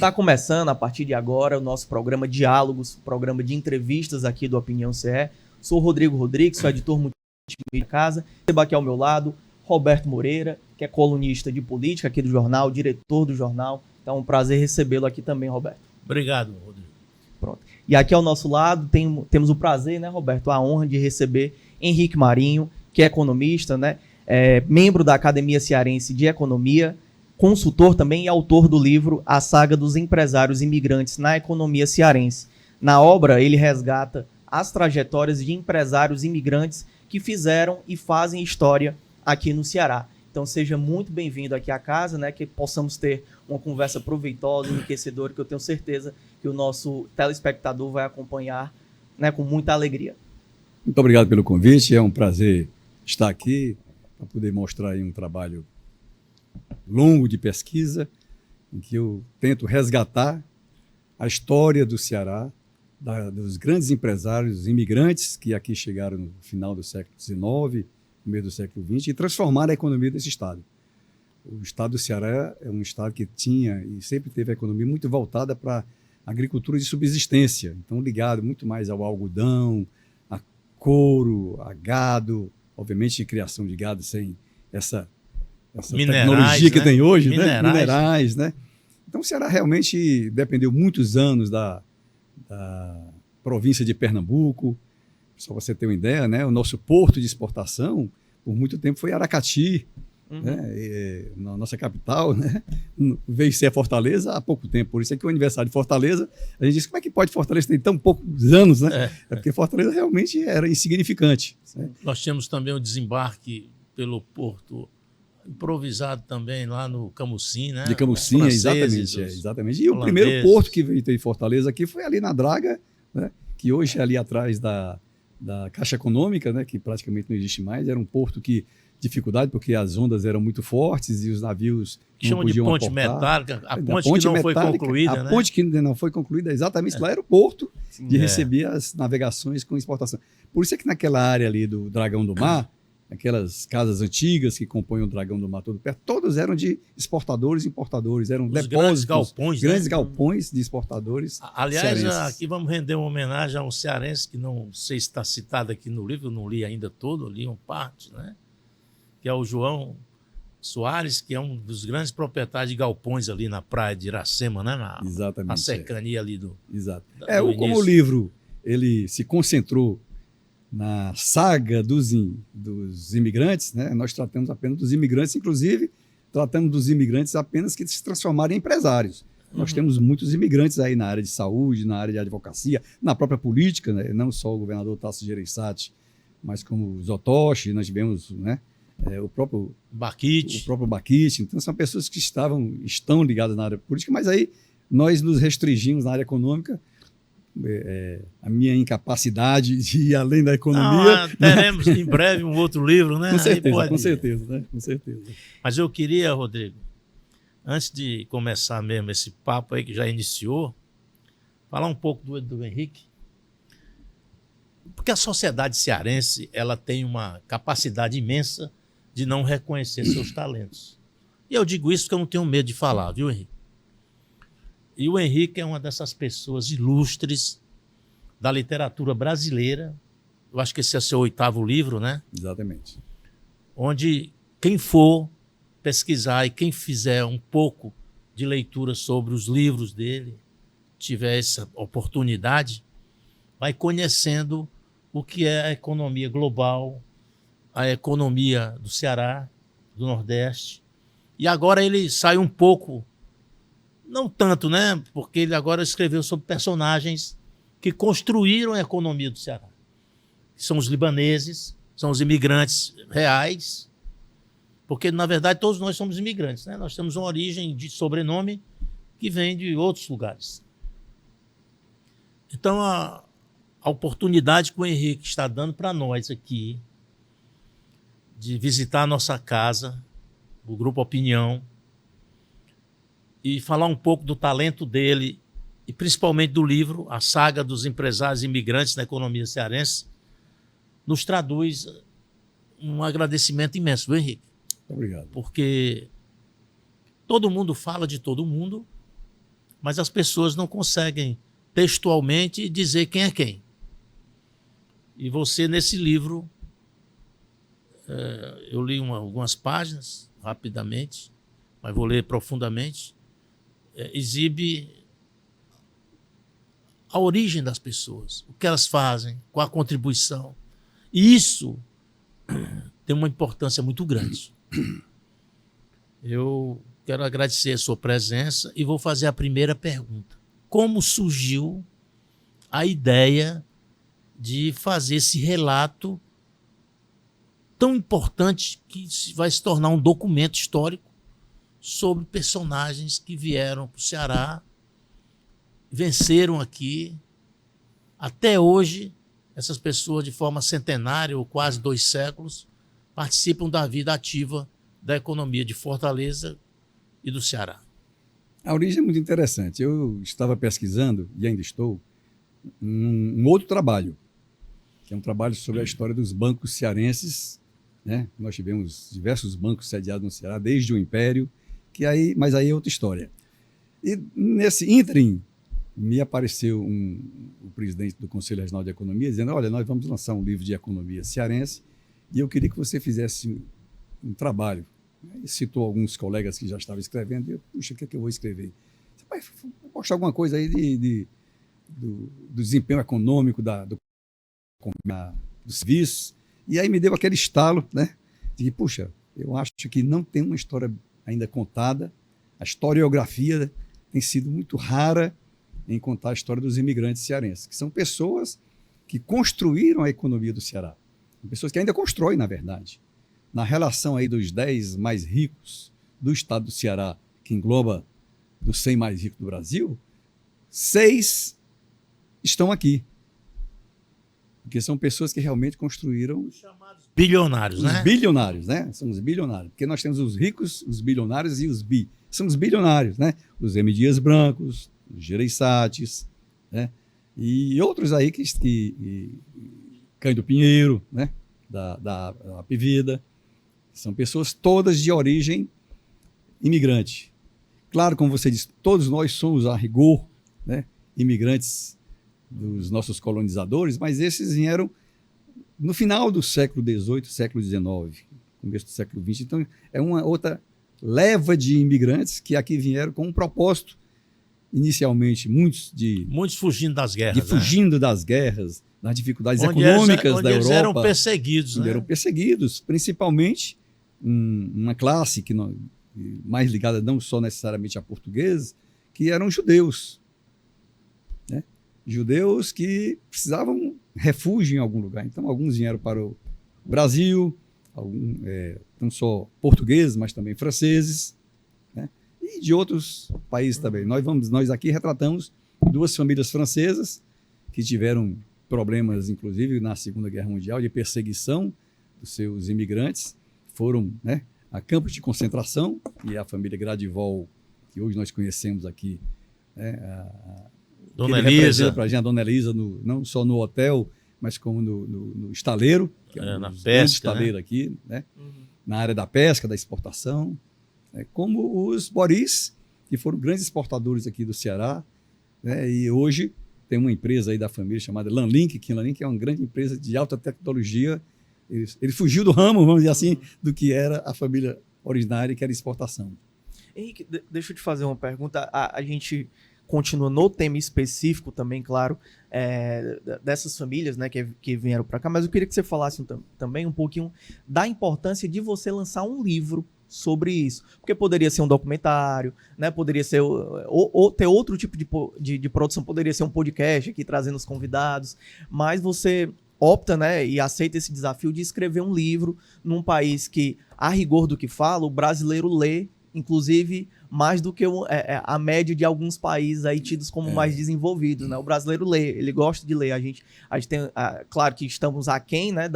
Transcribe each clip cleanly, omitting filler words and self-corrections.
Está começando a partir de agora o nosso programa Diálogos, programa de entrevistas aqui do Opinião CE. Sou o Rodrigo Rodrigues, sou editor multimídia da casa. Recebo aqui ao meu lado Roberto Moreira, que é colunista de política aqui do jornal, diretor do jornal. Então é um prazer recebê-lo aqui também, Roberto. Obrigado, Rodrigo. Pronto. E aqui ao nosso lado temos o prazer, né, Roberto, a honra de receber Henrique Marinho, que é economista, né, membro da Academia Cearense de Economia, consultor também e autor do livro A Saga dos Empresários Imigrantes na Economia Cearense. Na obra, ele resgata as trajetórias de empresários imigrantes que fizeram e fazem história aqui no Ceará. Então seja muito bem-vindo aqui à casa, né, que possamos ter uma conversa proveitosa, enriquecedora, que eu tenho certeza que o nosso telespectador vai acompanhar, né, com muita alegria. Muito obrigado pelo convite, é um prazer estar aqui para poder mostrar aí um trabalho longo de pesquisa, em que eu tento resgatar a história do Ceará, dos grandes empresários imigrantes que aqui chegaram no final do século XIX, no meio do século XX, e transformaram a economia desse estado. O estado do Ceará é um estado que tinha e sempre teve a economia muito voltada para a agricultura de subsistência, então ligado muito mais ao algodão, a couro, a gado, obviamente criação de gado sem essa tecnologia que tem hoje, minerais, né? Então o Ceará realmente dependeu muitos anos da província de Pernambuco. Só para você ter uma ideia, né? O nosso porto de exportação, por muito tempo, foi Aracati, né? Na nossa capital, né? Veio ser Fortaleza há pouco tempo. Por isso é que o aniversário de Fortaleza, a gente diz, como é que pode Fortaleza ter tão poucos anos, né? É porque Fortaleza realmente era insignificante. Né? Nós tínhamos também o desembarque pelo porto improvisado também lá no Camusim, né? De Camusim, exatamente. E o primeiro porto que veio em Fortaleza aqui foi ali na Draga, né? Que hoje é ali atrás da Caixa Econômica, né? Que praticamente não existe mais. Era um porto que dificuldade porque as ondas eram muito fortes e os navios que não podiam aportar. Metálica, a ponte que não foi concluída, né? A ponte que ainda não foi concluída, exatamente lá era o porto de receber as navegações com exportação. Por isso é que naquela área ali do Dragão do Mar, aquelas casas antigas que compõem o Dragão do Mar todo perto, todos eram de exportadores e importadores, eram depósitos, grandes galpões de exportadores. Aliás, cearenses. Aqui vamos render uma homenagem a um cearense que não sei se está citado aqui no livro, eu não li ainda todo, li uma parte, né? Que é o João Soares, que é um dos grandes proprietários de galpões ali na praia de Iracema, né? Na cercania ali do... Exato. Como o livro ele se concentrou na saga dos imigrantes, né? Nós tratamos apenas dos imigrantes, inclusive tratamos dos imigrantes apenas que se transformaram em empresários. Nós temos muitos imigrantes aí na área de saúde, na área de advocacia, na própria política, né? Não só o governador Tasso Gereissati, mas como o Zotoshi, nós tivemos, né? O próprio Baquite. Então são pessoas que estão ligadas na área política, mas aí nós nos restringimos na área econômica. A minha incapacidade de ir além da economia. Teremos em breve um outro livro, né? Com certeza, né? Com certeza. Mas eu queria, Rodrigo, antes de começar mesmo esse papo aí que já iniciou, falar um pouco do Henrique. Porque a sociedade cearense ela tem uma capacidade imensa de não reconhecer seus talentos. E eu digo isso porque eu não tenho medo de falar, viu, Henrique? E o Henrique é uma dessas pessoas ilustres da literatura brasileira. Eu acho que esse é o seu 8º livro, né? Exatamente. Onde quem for pesquisar e quem fizer um pouco de leitura sobre os livros dele, tiver essa oportunidade, vai conhecendo o que é a economia global, a economia do Ceará, do Nordeste. E agora ele sai um pouco... Não tanto, né? Porque ele agora escreveu sobre personagens que construíram a economia do Ceará. São os libaneses, são os imigrantes reais, porque, na verdade, todos nós somos imigrantes, né? Nós temos uma origem de sobrenome que vem de outros lugares. Então, a oportunidade que o Henrique está dando para nós aqui de visitar a nossa casa, o Grupo Opinião, e falar um pouco do talento dele e principalmente do livro A Saga dos Empresários Imigrantes na Economia Cearense, nos traduz um agradecimento imenso, viu, Henrique? Obrigado. Porque todo mundo fala de todo mundo, mas as pessoas não conseguem textualmente dizer quem é quem. E você, nesse livro, eu li algumas páginas, rapidamente, mas vou ler profundamente, exibe a origem das pessoas, o que elas fazem, qual a contribuição. E isso tem uma importância muito grande. Eu quero agradecer a sua presença e vou fazer a primeira pergunta. Como surgiu a ideia de fazer esse relato tão importante que vai se tornar um documento histórico sobre personagens que vieram para o Ceará, venceram aqui. Até hoje, essas pessoas, de forma centenária ou quase 2 séculos, participam da vida ativa da economia de Fortaleza e do Ceará. A origem é muito interessante. Eu estava pesquisando, e ainda estou, um outro trabalho, que é um trabalho sobre a história dos bancos cearenses, né? Nós tivemos diversos bancos sediados no Ceará, desde o Império, mas aí é outra história. E nesse ínterim, me apareceu o presidente do Conselho Regional de Economia dizendo: olha, nós vamos lançar um livro de economia cearense e eu queria que você fizesse um trabalho. Ele citou alguns colegas que já estavam escrevendo, e eu, puxa, o que é que eu vou escrever? Vai mostrar alguma coisa aí do desempenho econômico do serviço. E aí me deu aquele estalo, né? De que, puxa, eu acho que não tem uma história ainda contada. A historiografia tem sido muito rara em contar a história dos imigrantes cearenses, que são pessoas que construíram a economia do Ceará. Pessoas que ainda constroem, na verdade. Na relação aí dos 10 mais ricos do estado do Ceará, que engloba dos 100 mais ricos do Brasil, 6 estão aqui. Porque são pessoas que realmente construíram... Os chamados bilionários, né? Os bilionários, né? São os bilionários. Porque nós temos os ricos, os bilionários e os bi. São os bilionários, né? Os M. Dias Brancos, os Gereissates, né? E outros aí Cândido Pinheiro, né? Da Apivida. São pessoas todas de origem imigrante. Claro, como você disse, todos nós somos, a rigor, né? Imigrantes dos nossos colonizadores, mas esses vieram no final do século XVIII, século XIX, começo do século XX. Então, é uma outra leva de imigrantes que aqui vieram com um propósito, inicialmente, muitos fugindo das guerras. Fugindo das guerras, das dificuldades econômicas da Europa. Eles eram perseguidos. Eram perseguidos, principalmente uma classe mais ligada não só necessariamente a portugueses, que eram judeus. Né? Judeus que precisavam refúgio em algum lugar. Então, alguns vieram para o Brasil, não só portugueses, mas também franceses, né? E de outros países também. Nós aqui retratamos 2 famílias francesas que tiveram problemas, inclusive, na Segunda Guerra Mundial, de perseguição dos seus imigrantes. Foram, né, a campos de concentração, e a família Gradivol, que hoje nós conhecemos aqui, né, Dona Elisa. Para a gente, a Dona Elisa, não só no hotel, mas como no estaleiro, que é na um pesca, estaleiro, né? Aqui, né? Na área da pesca, da exportação, como os Boris, que foram grandes exportadores aqui do Ceará, né? E hoje tem uma empresa aí da família chamada Lanlink, que é uma grande empresa de alta tecnologia. Ele fugiu do ramo, vamos dizer assim, do que era a família originária, que era exportação. Henrique, deixa eu te fazer uma pergunta. A gente continua no tema específico também, claro, dessas famílias, né, que vieram para cá, mas eu queria que você falasse também um pouquinho da importância de você lançar um livro sobre isso. Porque poderia ser um documentário, né, poderia ser ou ter outro tipo de produção, poderia ser um podcast aqui trazendo os convidados, mas você opta, né, e aceita esse desafio de escrever um livro num país que, a rigor do que fala, o brasileiro lê, inclusive, mais do que a média de alguns países aí tidos como mais desenvolvidos, né? O brasileiro lê, ele gosta de ler. A gente tem, claro que estamos aquém, né,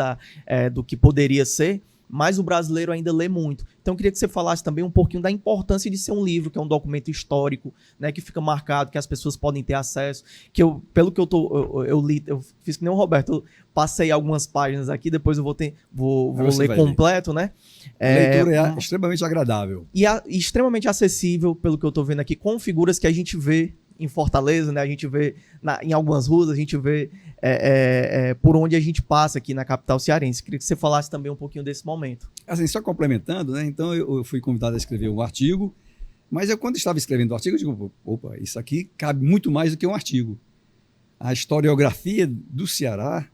do que poderia ser, mas o brasileiro ainda lê muito. Então eu queria que você falasse também um pouquinho da importância de ser um livro, que é um documento histórico, né, que fica marcado, que as pessoas podem ter acesso, que pelo que eu li, eu fiz que nem o Roberto, eu passei algumas páginas aqui, depois eu vou ler completo, né? A leitura é extremamente agradável. E extremamente acessível, pelo que eu tô vendo aqui, com figuras que a gente vê em Fortaleza, né? A gente vê em algumas ruas, a gente vê por onde a gente passa aqui na capital cearense. Queria que você falasse também um pouquinho desse momento. Assim, só complementando, né? Então eu fui convidado a escrever um artigo, mas quando estava escrevendo o artigo, eu digo, opa, isso aqui cabe muito mais do que um artigo. A historiografia do Ceará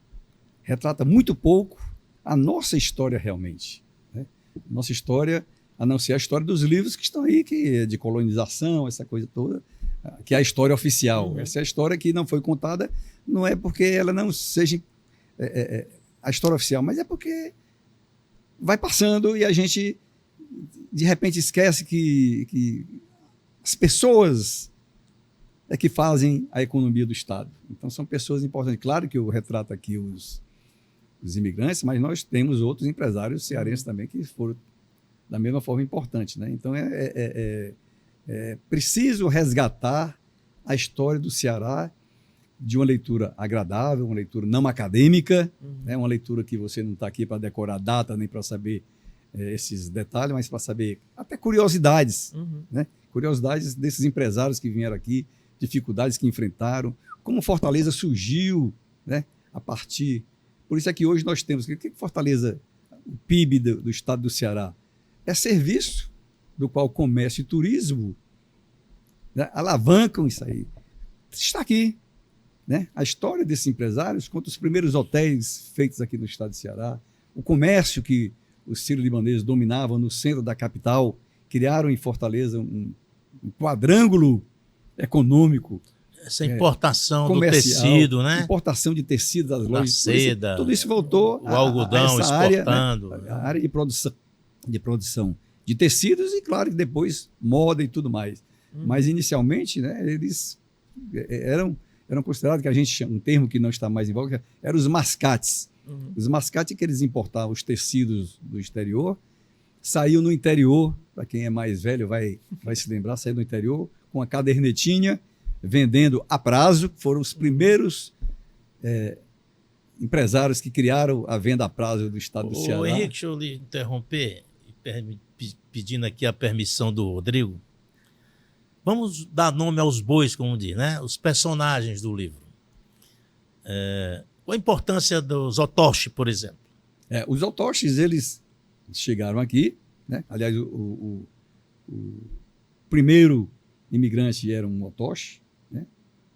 retrata muito pouco a nossa história realmente, né? Nossa história, a não ser a história dos livros que estão aí, que é de colonização, essa coisa toda, que é a história oficial. Uhum. Essa é a história que não foi contada, não é porque ela não seja a história oficial, mas é porque vai passando e a gente, de repente, esquece que as pessoas é que fazem a economia do Estado. Então, são pessoas importantes. Claro que eu retrato aqui os imigrantes, mas nós temos outros empresários cearenses também que foram da mesma forma importantes, né? Então, é preciso resgatar a história do Ceará de uma leitura agradável, uma leitura não acadêmica, né? Uma leitura que você não está aqui para decorar data, nem para saber esses detalhes, mas para saber até curiosidades, né? Curiosidades desses empresários que vieram aqui, dificuldades que enfrentaram, como Fortaleza surgiu, né? A partir... Por isso é que hoje nós temos... O que Fortaleza, o PIB do estado do Ceará? É serviço do qual comércio e turismo, né, alavancam isso aí. Está aqui, né? A história desses empresários conta os primeiros hotéis feitos aqui no estado do Ceará, o comércio que os sírio-libaneses dominavam no centro da capital, criaram em Fortaleza um quadrângulo econômico. Essa importação do tecido, né? Importação de tecido das lojas. Seda, tudo isso voltou o algodão a essa exportando. Área, né? A área de produção de tecidos e, claro, que depois moda e tudo mais. Mas, inicialmente, né, eles eram considerados, que a gente chama, um termo que não está mais em voga, eram os mascates. Os mascates que eles importavam os tecidos do exterior, saíam no interior, para quem é mais velho vai se lembrar, saiu no interior com a cadernetinha, vendendo a prazo. Foram os primeiros empresários que criaram a venda a prazo do estado do Ceará. Henrique, deixa eu lhe interromper, pedindo aqui a permissão do Rodrigo. Vamos dar nome aos bois, como diz, né? Os personagens do livro. Qual a importância dos otoshi, por exemplo? Os otoshis, eles chegaram aqui, né? Aliás, o primeiro imigrante era um otoshi, né?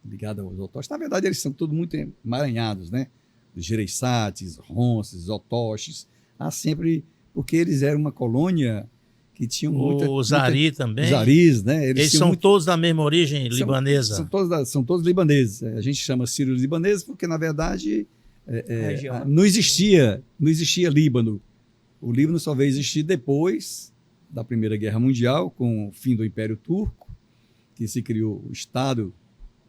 Ligado aos otoshis. Na verdade, eles são todos muito emaranhados, né? Os gereissates, ronces, otoshis. Há sempre... Porque eles eram uma colônia que tinha muita... O Zari também. Os Zaris, né? Eles são todos da mesma origem libanesa. São todos libaneses. A gente chama sírios libaneses porque, na verdade, não existia Líbano. O Líbano só veio existir depois da Primeira Guerra Mundial, com o fim do Império Turco, que se criou o Estado,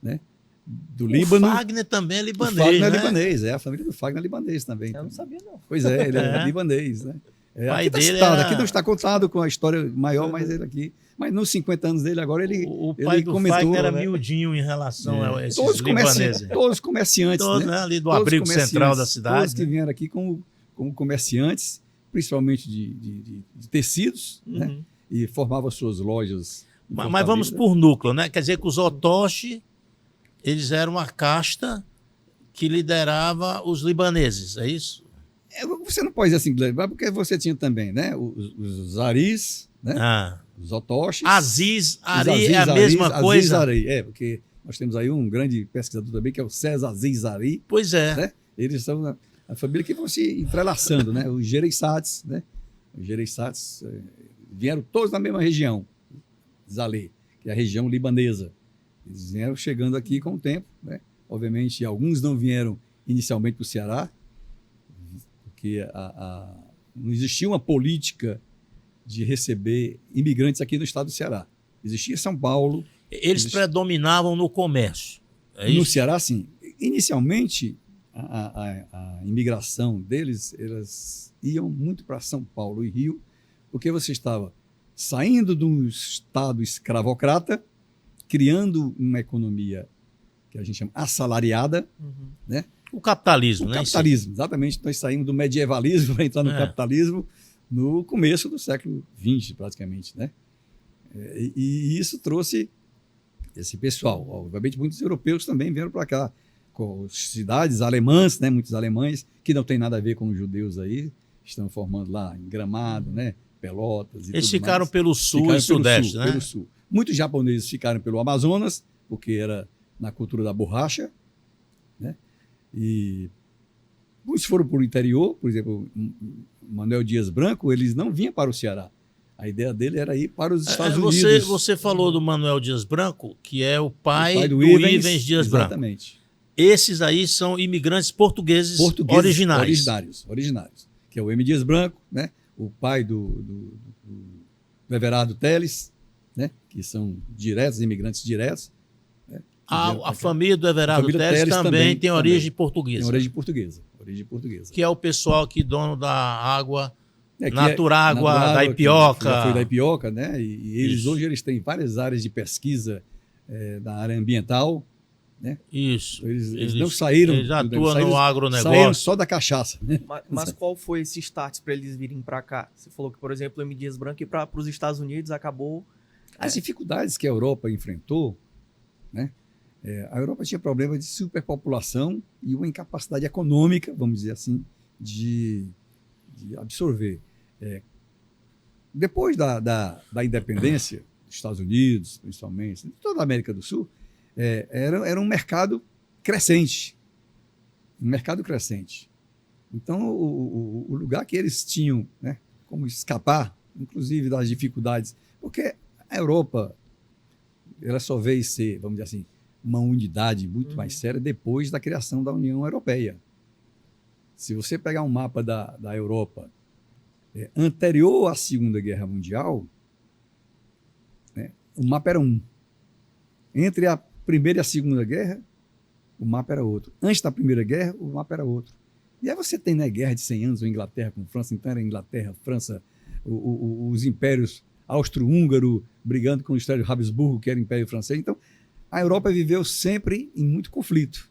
né, do Líbano. O Fagner também é libanês, o Fagner né? é libanês, a família do Fagner é libanês também. Eu não sabia, não. Pois é, ele é libanês, né? Aqui aqui não está contado com a história maior, mas ele aqui... Mas nos 50 anos dele agora, o pai do Fagner era miudinho em relação a esses libaneses. Todos comerciantes, todos, né? Ali do abrigo central da cidade. Todos que vieram aqui como comerciantes, principalmente de tecidos, né? E formavam suas lojas. Mas vamos por núcleo, né? Quer dizer que os otoshi, eles eram uma casta que liderava os libaneses, é isso? Você não pode dizer assim, porque você tinha também, né? Os Zaris, né? Os otoshis. Aziz Ari é a mesma coisa? Aziz Ari, porque nós temos aí um grande pesquisador também, que é o César Aziz Ari. Pois é. Né? Eles são a família que vão se entrelaçando, né? Os gereissates, né? Os gereissates vieram todos da mesma região, Zalê, que é a região libanesa. Eles vieram chegando aqui com o tempo, né? Obviamente, alguns não vieram inicialmente para o Ceará, porque não existia uma política de receber imigrantes aqui no estado do Ceará. Existia São Paulo. Eles predominavam no comércio, é isso? No Ceará, sim. Inicialmente, a imigração deles, elas iam muito para São Paulo e Rio, porque você estava saindo de um estado escravocrata, criando uma economia que a gente chama assalariada, né? O capitalismo, O né? capitalismo, exatamente. Nós saímos do medievalismo para entrar no capitalismo no começo do século XX, praticamente, né? E isso trouxe esse pessoal. Obviamente, muitos europeus também vieram para cá, com cidades alemãs, né? Muitos alemães, que não tem nada a ver com os judeus aí, estão formando lá em Gramado, né? Pelotas e Eles tudo ficaram mais. pelo sul e sudeste, né? Pelo sul. Muitos japoneses ficaram pelo Amazonas, porque era na cultura da borracha, né? E muitos foram para o interior, por exemplo, Manuel Dias Branco, eles não vinham para o Ceará. A ideia dele era ir para os Estados Unidos. Você falou do Manuel Dias Branco, que é o pai do Ivens Dias Branco. Exatamente. Esses aí são imigrantes portugueses originários. Originários. Que é o M. Dias Branco, né? O pai do Everardo Teles, né? Que são diretos, imigrantes diretos. Né? A família do Everardo Teles também tem origem portuguesa. Tem origem portuguesa. Que é o pessoal que dono da água, Naturágua, da Ipioca. Já foi da Ipioca, né? E eles hoje eles têm várias áreas de pesquisa na área ambiental. Né? Isso. Eles não saíram. Eles atuam no agronegócio. Saíram só da cachaça. Né? Mas qual foi esse start para eles virem para cá? Você falou que, por exemplo, o M. Dias Branco ir para os Estados Unidos acabou. As dificuldades que a Europa enfrentou, né? A Europa tinha problema de superpopulação e uma incapacidade econômica, vamos dizer assim, de absorver. Depois da independência dos Estados Unidos, principalmente, de toda a América do Sul, era um mercado crescente. Um mercado crescente. Então, o lugar que eles tinham, né, como escapar, inclusive das dificuldades, porque a Europa ela só veio ser, vamos dizer assim, uma unidade muito mais séria depois da criação da União Europeia. Se você pegar um mapa da Europa anterior à Segunda Guerra Mundial, né, o mapa era um. Entre a Primeira e a Segunda Guerra, o mapa era outro. Antes da Primeira Guerra, o mapa era outro. E aí você tem, né, guerra de 100 anos, a Inglaterra com França, então era Inglaterra, França, os impérios austro-húngaro brigando com o Império Habsburgo, que era o Império Francês. Então, a Europa viveu sempre em muito conflito.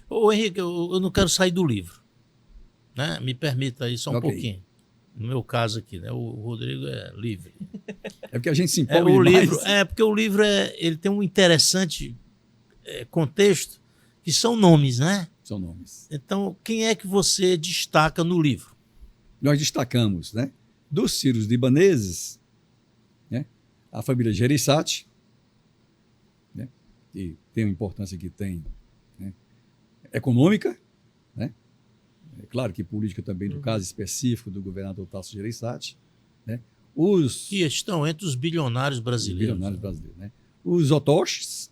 Ô, Henrique, eu não quero sair do livro. Né? Me permita aí só um pouquinho. No meu caso aqui, né? O Rodrigo é livre. É porque a gente se empolga demais. Livro, porque o livro ele tem um interessante contexto, que são nomes, né? São nomes. Então, quem é que você destaca no livro? Nós destacamos, né, dos sírios-libaneses, né, a família Gereissati, né, que tem a importância que tem, né, econômica, né, é claro que política também, no caso específico do governador Tasso Gereissati, né, que estão entre os bilionários brasileiros. Né? Os otoches,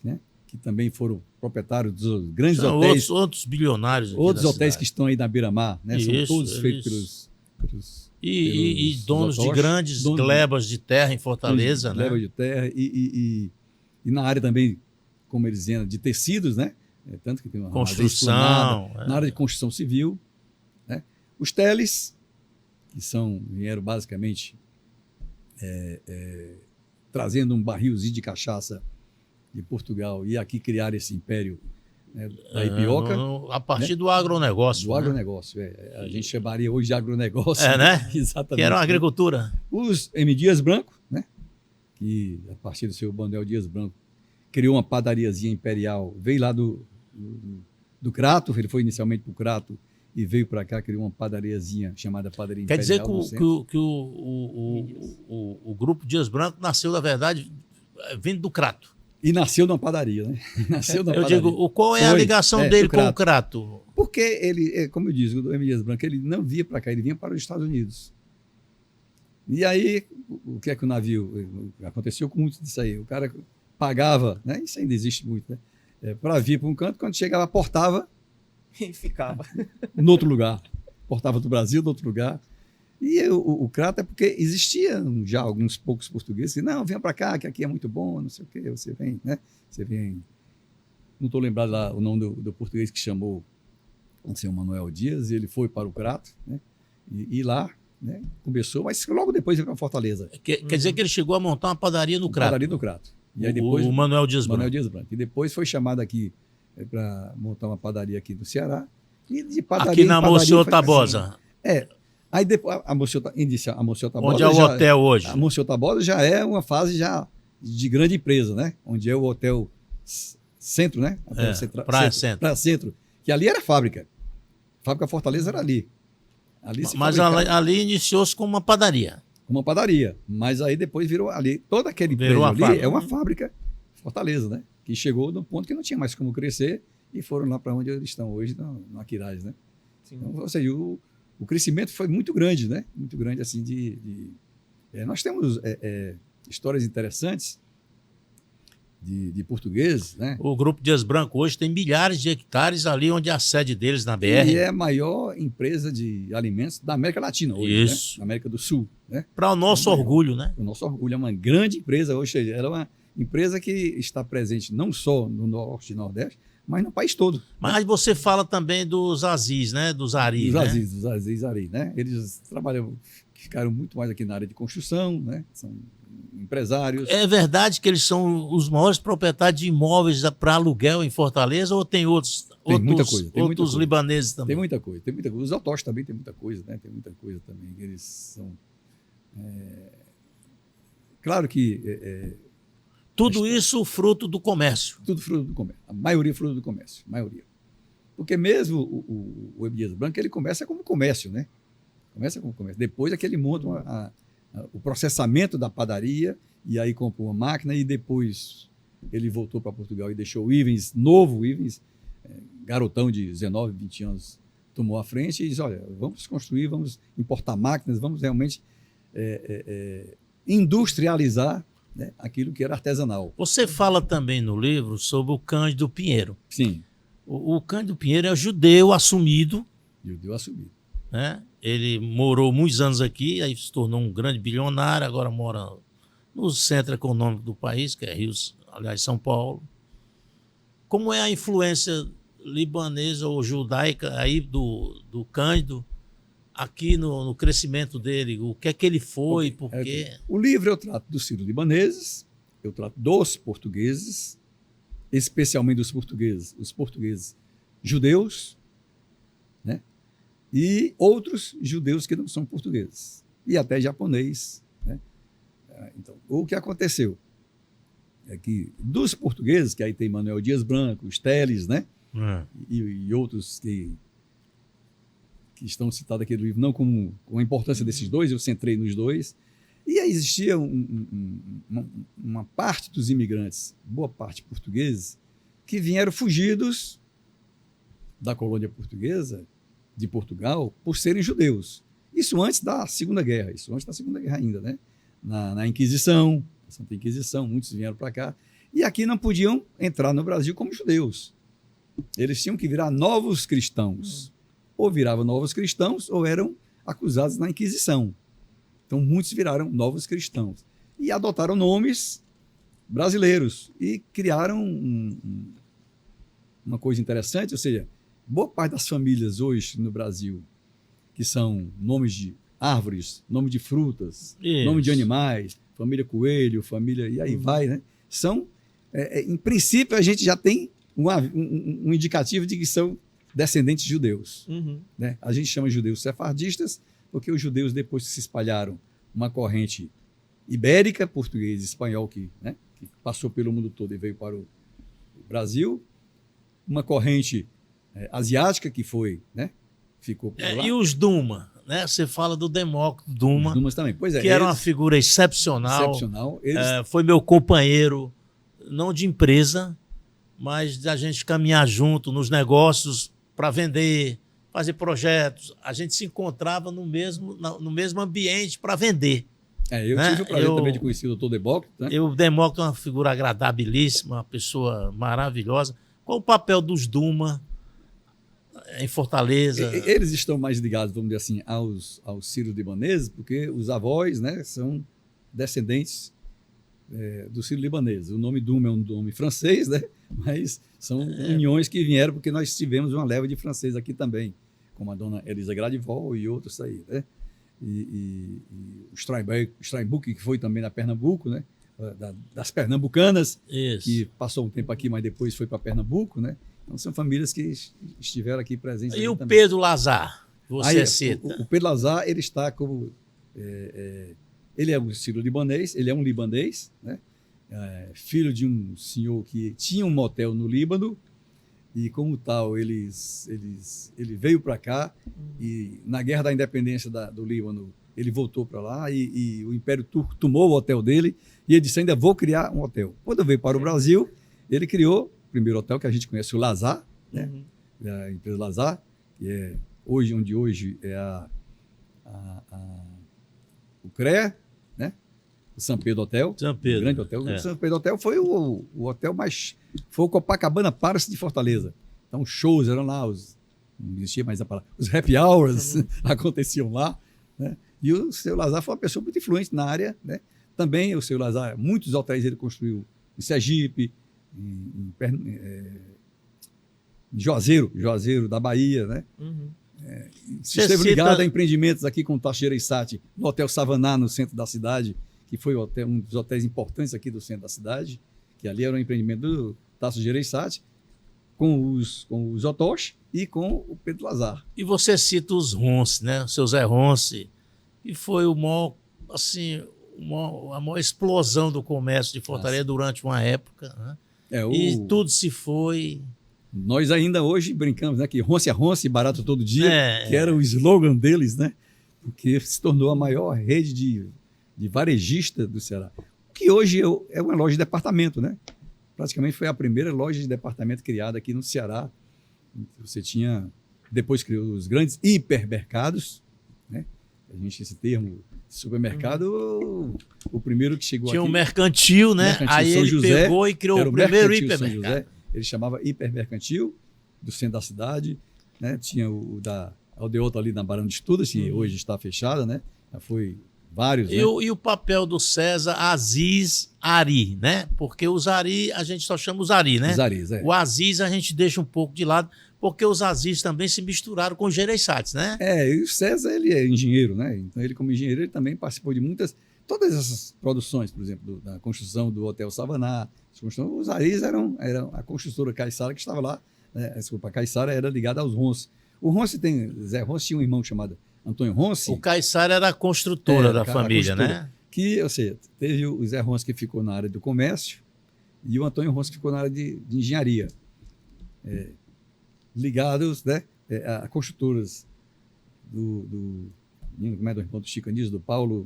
né, que também foram proprietários dos grandes hotéis. Outros bilionários. Outros hotéis que estão aí na beira-mar, né? São todos feitos pelos e donos de grandes glebas de terra em Fortaleza, né? Glebas de terra e na área também, como eles dizem, de tecidos, né? Tanto que tem uma construção, na área de construção civil, né? Os Teles, que vieram basicamente trazendo um barrilzinho de cachaça de Portugal e aqui criaram esse império, né, da Ipioca. A partir, né, do agronegócio. Do agronegócio, a gente chamaria hoje de agronegócio. Né? Exatamente. Que era uma agricultura. Os M. Dias Branco, né, que a partir do seu Manuel Dias Branco criou uma padariazinha imperial, veio lá do Crato, ele foi inicialmente para o Crato e veio para cá, criou uma padariazinha chamada Padaria Imperial. Quer dizer que o grupo Dias Branco nasceu, na verdade, vindo do Crato. E nasceu numa padaria, né? Digo, qual é a ligação dele com o Crato? Porque ele, como eu disse, o M. Dias Branco, ele não vinha para cá, ele vinha para os Estados Unidos. E aí, o que é que o navio... Aconteceu com muito disso aí. O cara pagava, né? Isso ainda existe muito, né? Para vir para um canto, quando chegava, portava... E ficava. No outro lugar. Portava do Brasil, no outro lugar. E o Crato é porque existiam já alguns poucos portugueses que, não, venha para cá, que aqui é muito bom, não sei o quê, você vem, né? Você vem... Não estou lembrado lá o nome do português que chamou com o senhor Manuel Dias, e ele foi para o Crato, né? E lá, né, começou, mas logo depois veio para Fortaleza. Quer dizer que ele chegou a montar uma padaria no Crato. Padaria do Crato. E aí depois, o Manuel Dias Manuel Branco. Dias Branco. E depois foi chamado aqui para montar uma padaria aqui no Ceará. E de padaria Aqui em na padaria Monsenhor foi Tabosa. crescendo. Aí depois a Monsenhor Tabosa. Onde é o hotel hoje? A Monsenhor Tabosa já é uma fase já de grande empresa, né? Onde é o Hotel Centro, né? Praia Centro. Praia Centro. Que ali era fábrica. Fábrica Fortaleza era ali. Mas ali iniciou-se com uma padaria. Uma padaria. Mas aí depois virou ali. Todo aquele prédio ali é uma fábrica Fortaleza, né? Que chegou no ponto que não tinha mais como crescer e foram lá para onde eles estão hoje, no Aquiraz, né? Então, ou seja, o crescimento foi muito grande, né? Muito grande, assim, nós temos histórias interessantes de portugueses, né? O Grupo Dias Branco hoje tem milhares de hectares ali onde é a sede deles, na BR. E é a maior empresa de alimentos da América Latina hoje, isso. Né? Na América do Sul, né? Para o nosso orgulho, né? O nosso orgulho. É uma grande empresa hoje. Ela é uma empresa que está presente não só no Norte e Nordeste, mas no país todo. Mas você fala também dos Aziz, né? Dos Ari, dos Aziz Ari, né? Eles ficaram muito mais aqui na área de construção, né? São empresários. É verdade que eles são os maiores proprietários de imóveis para aluguel em Fortaleza ou tem outros muita coisa, outros libaneses também? Tem muita coisa. Os autónomos também tem muita coisa, né? Tem muita coisa também. Eles são... Claro que... Tudo isso fruto do comércio. Tudo fruto do comércio. A maioria fruto do comércio. Maioria. Porque mesmo o Dias Branco, ele começa como comércio, né? Começa como comércio. Depois é que ele monta o processamento da padaria e aí comprou uma máquina e depois ele voltou para Portugal e deixou o Ivens, novo Ivens, garotão de 19, 20 anos, tomou a frente e disse, olha, vamos construir, vamos importar máquinas, vamos realmente industrializar, né, aquilo que era artesanal. Você fala também no livro sobre o Cândido Pinheiro. Sim. O Cândido Pinheiro é judeu assumido. Judeu assumido. Né? Ele morou muitos anos aqui, aí se tornou um grande bilionário, agora mora no centro econômico do país, que é Rio, aliás, São Paulo. Como é a influência libanesa ou judaica aí do Cândido aqui no crescimento dele? O que é que ele foi, por quê? O livro eu trato dos sírio-libaneses, eu trato dos portugueses, especialmente dos portugueses, os portugueses judeus, né? E outros judeus que não são portugueses, e até japonês, né? Então, o que aconteceu é que dos portugueses, que aí tem Manuel Dias Branco, os Teles, né? E outros que estão citados aqui no livro, não com a importância desses dois, eu centrei nos dois. E aí existia uma parte dos imigrantes, boa parte portugueses, que vieram fugidos da colônia portuguesa, de Portugal, por serem judeus. Isso antes da Segunda Guerra, ainda, né? Na Inquisição, na Santa Inquisição, muitos vieram para cá. E aqui não podiam entrar no Brasil como judeus. Eles tinham que virar novos cristãos. Ou viravam novos cristãos, ou eram acusados na Inquisição. Então, muitos viraram novos cristãos. E adotaram nomes brasileiros. E criaram uma coisa interessante, ou seja, boa parte das famílias hoje no Brasil, que são nomes de árvores, nome de frutas, nome de animais, família coelho, família... E aí vai, né? São, em princípio, a gente já tem um indicativo de que são descendentes judeus. Né? A gente chama judeus sefardistas, porque os judeus, depois que se espalharam, uma corrente ibérica, português e espanhol, que passou pelo mundo todo e veio para o Brasil, uma corrente asiática, que foi, né? Ficou por lá. E os Duma, né? Você fala do Demócrito Duma, os Dumas também. Pois que era uma figura excepcional. Eles... foi meu companheiro, não de empresa, mas da gente caminhar junto nos negócios para vender, fazer projetos. A gente se encontrava no mesmo ambiente para vender. Eu tive o prazer também de conhecer o Dr. Demócrito. Né? O Demócrito é uma figura agradabilíssima, uma pessoa maravilhosa. Qual o papel dos Duma em Fortaleza? Eles estão mais ligados, vamos dizer assim, aos sírios-libaneses, porque os avós, né, são descendentes do sírio-libanês. O nome Duma é um nome francês, né? Mas são uniões que vieram porque nós tivemos uma leva de francês aqui também, como a dona Elisa Gradivol e outros aí, né? E o Steinbuck, que foi também na Pernambuco, né? Das pernambucanas, Isso. que passou um tempo aqui, mas depois foi para Pernambuco, né? Então são famílias que estiveram aqui presentes. E o também. Pedro Lazar, você cita? O Pedro Lazar, ele está como... ele é um sírio-libanês, ele é um libanês, né? Filho de um senhor que tinha um motel no Líbano, e como tal, ele veio para cá, e na Guerra da Independência do Líbano, ele voltou para lá, e o Império Turco tomou o hotel dele, e ele disse, ainda vou criar um hotel. Quando veio para o Brasil, ele criou o primeiro hotel que a gente conhece, o Lazar, né? A empresa Lazar, que é onde hoje é o CREA, né? O São Pedro Hotel. São Pedro. O grande hotel. O São Pedro Hotel foi o hotel mais... Foi o Copacabana Palace de Fortaleza. Então, os shows eram lá, não existia mais a palavra, os happy hours aconteciam lá, né? E o seu Lazar foi uma pessoa muito influente na área, né? Também o seu Lazar, muitos hotéis ele construiu em Sergipe, em Juazeiro da Bahia, né? Se esteve ligado a empreendimentos aqui com o Tasso Gereissati, no Hotel Savaná, no centro da cidade, que foi um dos hotéis importantes aqui do centro da cidade, que ali era um empreendimento do Tasso Gereissati, com os Otoshi e com o Pedro Lazar. E você cita os Ronce, né? O seu Zé Ronce, que foi o maior, assim, a maior explosão do comércio de Fortaleza durante uma época, né? E tudo se foi... Nós ainda hoje brincamos, né, que Ronce é Ronce, barato todo dia, que era o slogan deles, né? Porque se tornou a maior rede de varejista do Ceará. Que hoje é uma loja de departamento, né? Praticamente foi a primeira loja de departamento criada aqui no Ceará. Você tinha, depois criou os grandes hipermercados, né? A gente, esse termo, supermercado, o primeiro que chegou tinha aqui... Tinha um mercantil, né? Aí São ele José, pegou e criou o primeiro hipermercado. Ele chamava hipermercantil, do centro da cidade, né? Tinha o da Aldeota ali na Barão de Estudas, que hoje está fechada, né? Já foi vários, né? E o papel do César Aziz Ari, né? Porque os Ari, a gente só chama os Ari, né? Os Aris, O Aziz a gente deixa um pouco de lado, porque os Aziz também se misturaram com os Gereissatis, né? E o César, ele é engenheiro, né? Então ele, como engenheiro, ele também participou de todas essas produções, por exemplo, da construção do Hotel Savaná. Os Aris eram a construtora Caiçara que estava lá, né? Desculpa, a Caiçara era ligada aos Ronce. O Ronce Zé Ronce tinha um irmão chamado Antônio Ronce. O Caiçara era a construtora da família, né? Que, ou seja, teve o Zé Ronce que ficou na área do comércio e o Antônio Ronce que ficou na área de engenharia. Ligados, né, a construtoras do irmão do Chico Anísio, do Paulo...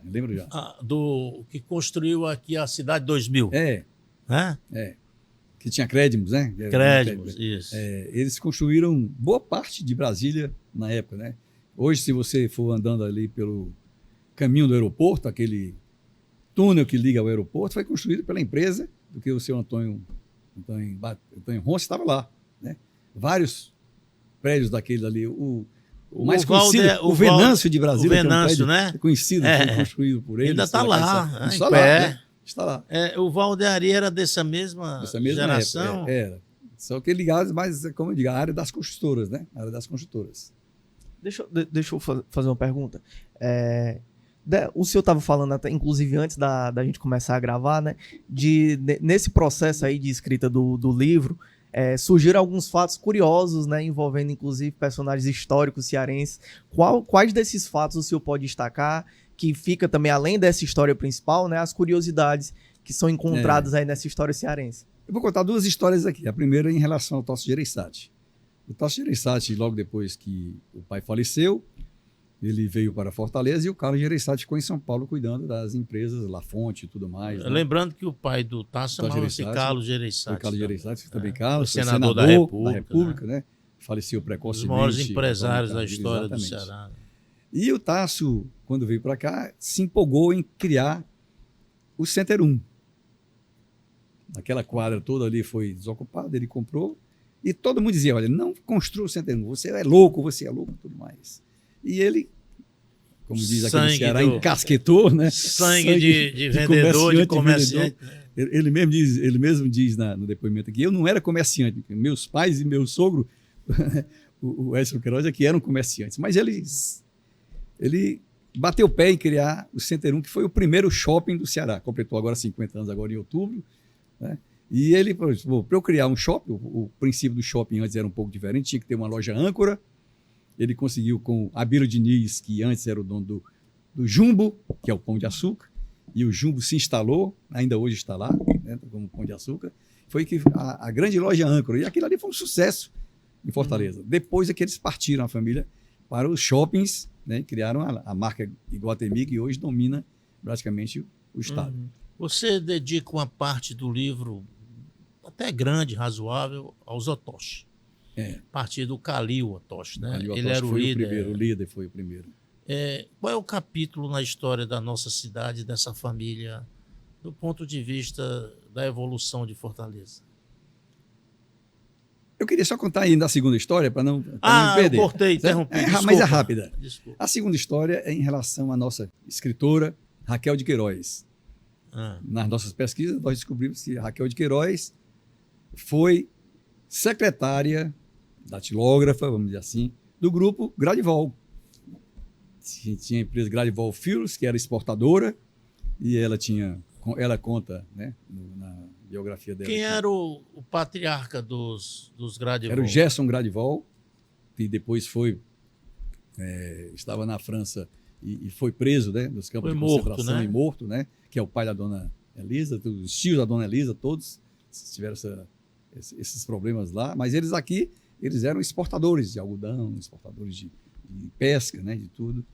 lembro já. Do que construiu aqui a Cidade 2000. Que tinha Crédimos, né? Crédimos, isso. Eles construíram boa parte de Brasília na época, né? Hoje, se você for andando ali pelo caminho do aeroporto, aquele túnel que liga ao aeroporto, foi construído pela empresa do que o seu Antônio Ronce estava lá, né? Vários prédios daquele ali. O mais conhecido, o Venâncio de Brasília, o Venâncio, né? Conhecido, foi construído por ele. Ainda está lá, está lá, né? Está lá. O Valdeari era dessa mesma geração? Época, era. Só que ligados mais, como eu digo, a área das construtoras, né? A área das construtoras. Deixa eu fazer uma pergunta. O senhor estava falando, até, inclusive antes da gente começar a gravar, né? Nesse processo aí de escrita do livro, surgiram alguns fatos curiosos, né? Envolvendo, inclusive, personagens históricos cearenses. Quais desses fatos o senhor pode destacar, que fica também, além dessa história principal, né? As curiosidades que são encontradas aí nessa história cearense? Eu vou contar duas histórias aqui. A primeira é em relação ao Tasso Gereissati. O Tasso Gereissati, logo depois que o pai faleceu, ele veio para Fortaleza e o Carlos Gereissati ficou em São Paulo cuidando das empresas, La Fonte e tudo mais. Né? Lembrando que o pai do Tasso chamava-se Carlos Gereissati. O Carlos Gereissati, também Carlos, foi senador da República, né? Faleceu precocemente. Os maiores empresários da história do Ceará. E o Tasso, quando veio para cá, se empolgou em criar o Center 1. Aquela quadra toda ali foi desocupada, ele comprou. E todo mundo dizia, olha, não construa o Center 1, você é louco, tudo mais. E ele como diz aqui no Sangue Ceará, do- encasquetou, né? Sangue de vendedor, de comerciante. Ele mesmo diz no depoimento aqui, eu não era comerciante, meus pais e meu sogro, o Edson Queiroz, é que eram comerciantes, mas ele bateu o pé em criar o Center 1, que foi o primeiro shopping do Ceará, completou agora 50 anos, agora em outubro, né? E ele falou, para eu criar um shopping, o princípio do shopping antes era um pouco diferente, tinha que ter uma loja âncora. Ele conseguiu com Abílio Diniz, que antes era o dono do Jumbo, que é o Pão de Açúcar, e o Jumbo se instalou, ainda hoje está lá, né, como Pão de Açúcar, foi que a grande loja âncora, e aquilo ali foi um sucesso em Fortaleza. Depois é que eles partiram, a família, para os shoppings, né, criaram a marca Iguatemi, que hoje domina praticamente o estado. Você dedica uma parte do livro, até grande, razoável, aos Otoshi. A partir do Calil Otoshi, né? Ali o Ele Otoshi era o foi líder. o líder foi o primeiro. Qual é o capítulo na história da nossa cidade, dessa família, do ponto de vista da evolução de Fortaleza? Eu queria só contar ainda a segunda história, para não me perder. Eu cortei, interrompi. Mas é rápida. Desculpa. A segunda história é em relação à nossa escritora, Raquel de Queiroz. Nas nossas pesquisas, nós descobrimos que a Raquel de Queiroz foi secretária, datilógrafa, vamos dizer assim, do grupo Gradivol. Tinha a empresa Gradivol Fios, que era exportadora, e ela conta, né, na biografia dela. Quem era o patriarca dos Gradivol? Era o Gerson Gradivol, que depois estava na França e foi preso, né, nos campos de concentração, né? E morto, né, que é o pai da dona Elisa, os tios da dona Elisa, todos tiveram esses problemas lá, mas eles eram exportadores de algodão, exportadores de pesca, né, de tudo.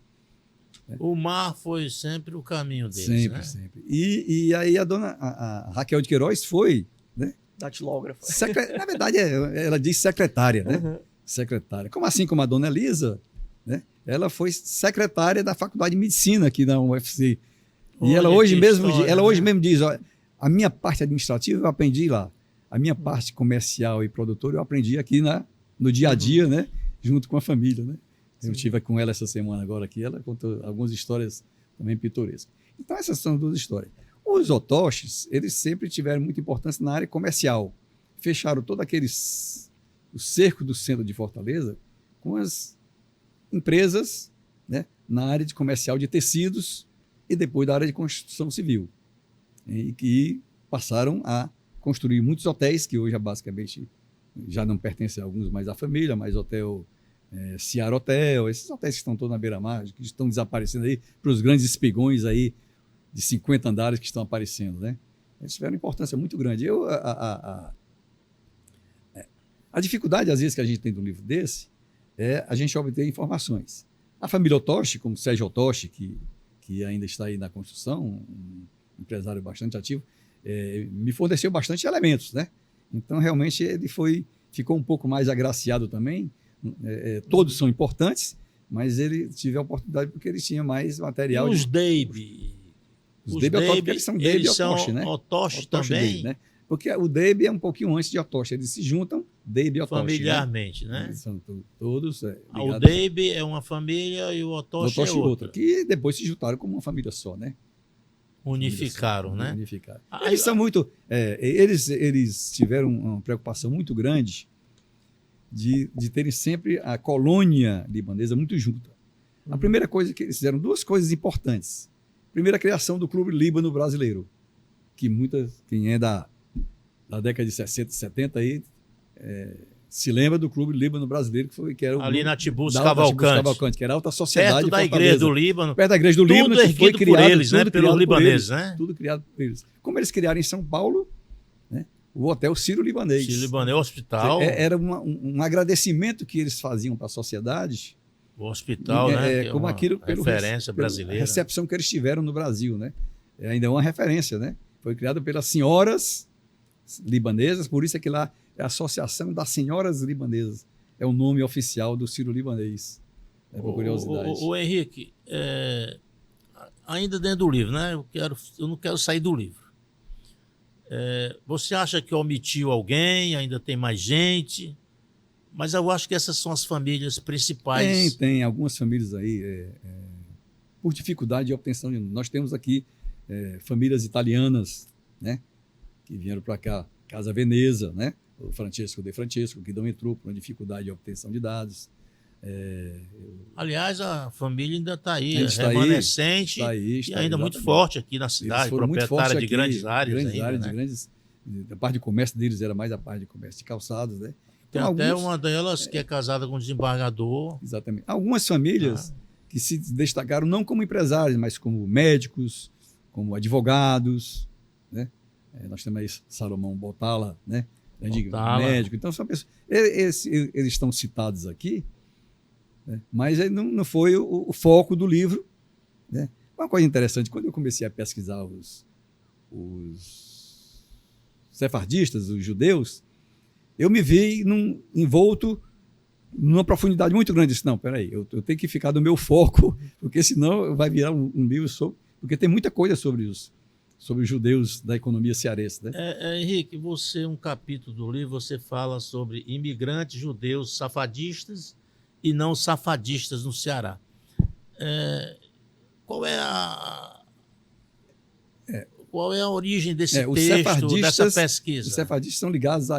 O mar foi sempre o caminho deles, sempre, né? Sempre. E aí a Raquel de Queiroz foi, né? Datilógrafa. Na verdade, ela diz secretária, né? Uhum. Secretária. Assim como a dona Elisa, né? Ela foi secretária da Faculdade de Medicina aqui na UFC. E ela hoje mesmo diz, ó, a minha parte administrativa eu aprendi lá. A minha parte comercial e produtora eu aprendi aqui no dia a dia, né? Junto com a família, né? Eu estive com ela essa semana agora aqui, ela contou algumas histórias também pitorescas. Então essas são duas histórias. Os Otoshis, eles sempre tiveram muita importância na área comercial. Fecharam todo o cerco do centro de Fortaleza com as empresas, né, na área de comercial de tecidos e depois da área de construção civil. E que passaram a construir muitos hotéis, que hoje basicamente já não pertencem a alguns mais à família, mas hotel Ciar Hotel, esses hotéis que estão todos na beira-mar, que estão desaparecendo aí para os grandes espigões aí de 50 andares que estão aparecendo, né? Eles tiveram uma importância muito grande. A dificuldade, às vezes, que a gente tem de um livro desse é a gente obter informações. A família Otoshi, como Sérgio Otoshi, que ainda está aí na construção, um empresário bastante ativo, me forneceu bastante elementos, né? Então, realmente, ele ficou um pouco mais agraciado também. Todos são importantes, mas ele tive a oportunidade porque ele tinha mais material. E os Deibe? Os Deibe Otoshi, eles são Deibe e Otoshi, né? Otoshi também? Deibe, né? Porque o Deibe é um pouquinho antes de Otoshi, eles se juntam, Deibe e Otoshi. Familiarmente, né? Eles são todos o Deibe é uma família e o Otoshi é outra. Que depois se juntaram como uma família só, né? Unificaram, né? Unificaram. Eles são muito... eles tiveram uma preocupação muito grande de terem sempre a colônia libanesa muito junta. A primeira coisa que eles fizeram, duas coisas importantes. Primeiro, a criação do Clube Líbano Brasileiro, que quem é da década de 60, 70 aí, se lembra do Clube Líbano Brasileiro, que era ali na Tiburcio Cavalcante, que era a alta sociedade. Perto da Igreja do Líbano. Perto da Igreja do Líbano, tudo erguido foi criado por eles, né? Pelos libaneses, né? Tudo criado por eles. Como eles criaram em São Paulo, né, o Hotel Sírio-Libanês. Sírio-Libanês, hospital. Era um agradecimento que eles faziam para a sociedade. O hospital, né? Como aquilo, referência brasileira. A recepção que eles tiveram no Brasil, né? Ainda é uma referência, né? Foi criado pelas senhoras libanesas, por isso é que lá é a Associação das Senhoras Libanesas. É o nome oficial do Sírio-Libanês. Por curiosidade. O Henrique, ainda dentro do livro, né? Eu não quero sair do livro. Você acha que omitiu alguém? Ainda tem mais gente? Mas eu acho que essas são as famílias principais. Tem algumas famílias aí. por dificuldade de obtenção de. Nós temos aqui famílias italianas, né, que vieram para cá, Casa Veneza, né, o Francesco De Francesco, que não entrou por uma dificuldade de obtenção de dados. Aliás, a família ainda está aí, Ainda está remanescente, está aí, e ainda muito exatamente. forte aqui na cidade, proprietária de grandes áreas. A parte de comércio deles era mais a parte de comércio de calçados, né? Tem até uma delas que é casada com um desembargador. Exatamente. Algumas famílias que se destacaram não como empresários, mas como médicos, como advogados, né? Nós temos aí Salomão Botala, né? Médico. Então, são pessoas. Eles estão citados aqui, né? Mas não foi o foco do livro, né? Uma coisa interessante, quando eu comecei a pesquisar os sefardistas, os judeus, eu me vi envolto numa profundidade muito grande. Eu disse, não, peraí, eu tenho que ficar no meu foco, porque senão vai virar um livro sobre... Porque tem muita coisa sobre os judeus da economia cearense, né? Henrique, um capítulo do livro, você fala sobre imigrantes judeus safadistas e não safadistas no Ceará. Qual é a origem desse texto, dessa pesquisa? Os sefardistas são ligados a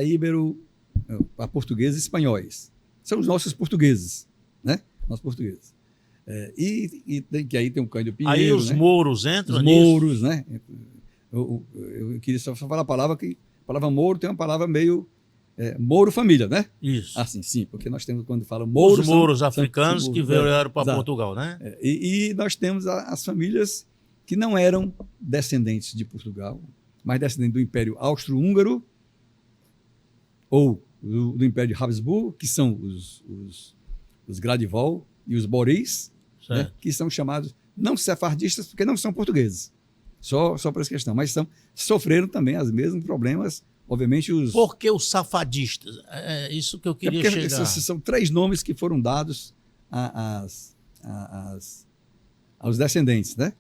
portugueses e espanhóis. São os nossos portugueses, né? Nossos portugueses. Que aí tem o Cândido Pinheiro. Aí os mouros entram nisso? Os mouros, né? Eu queria só falar a palavra mouro tem uma palavra meio mouro família, né? Isso. Assim, sim, porque nós temos, quando fala mouro... Os mouros africanos que vieram para Portugal, né? E nós temos as famílias que não eram descendentes de Portugal, mas descendentes do Império Austro-Húngaro ou do Império de Habsburgo, que são os Gradivol e os Boris, né, que são chamados não sefardistas porque não são portugueses. Só por essa questão. Mas sofreram também os mesmos problemas, obviamente. Por que os safadistas? É isso que eu queria chegar. São 3 nomes que foram dados aos descendentes, né?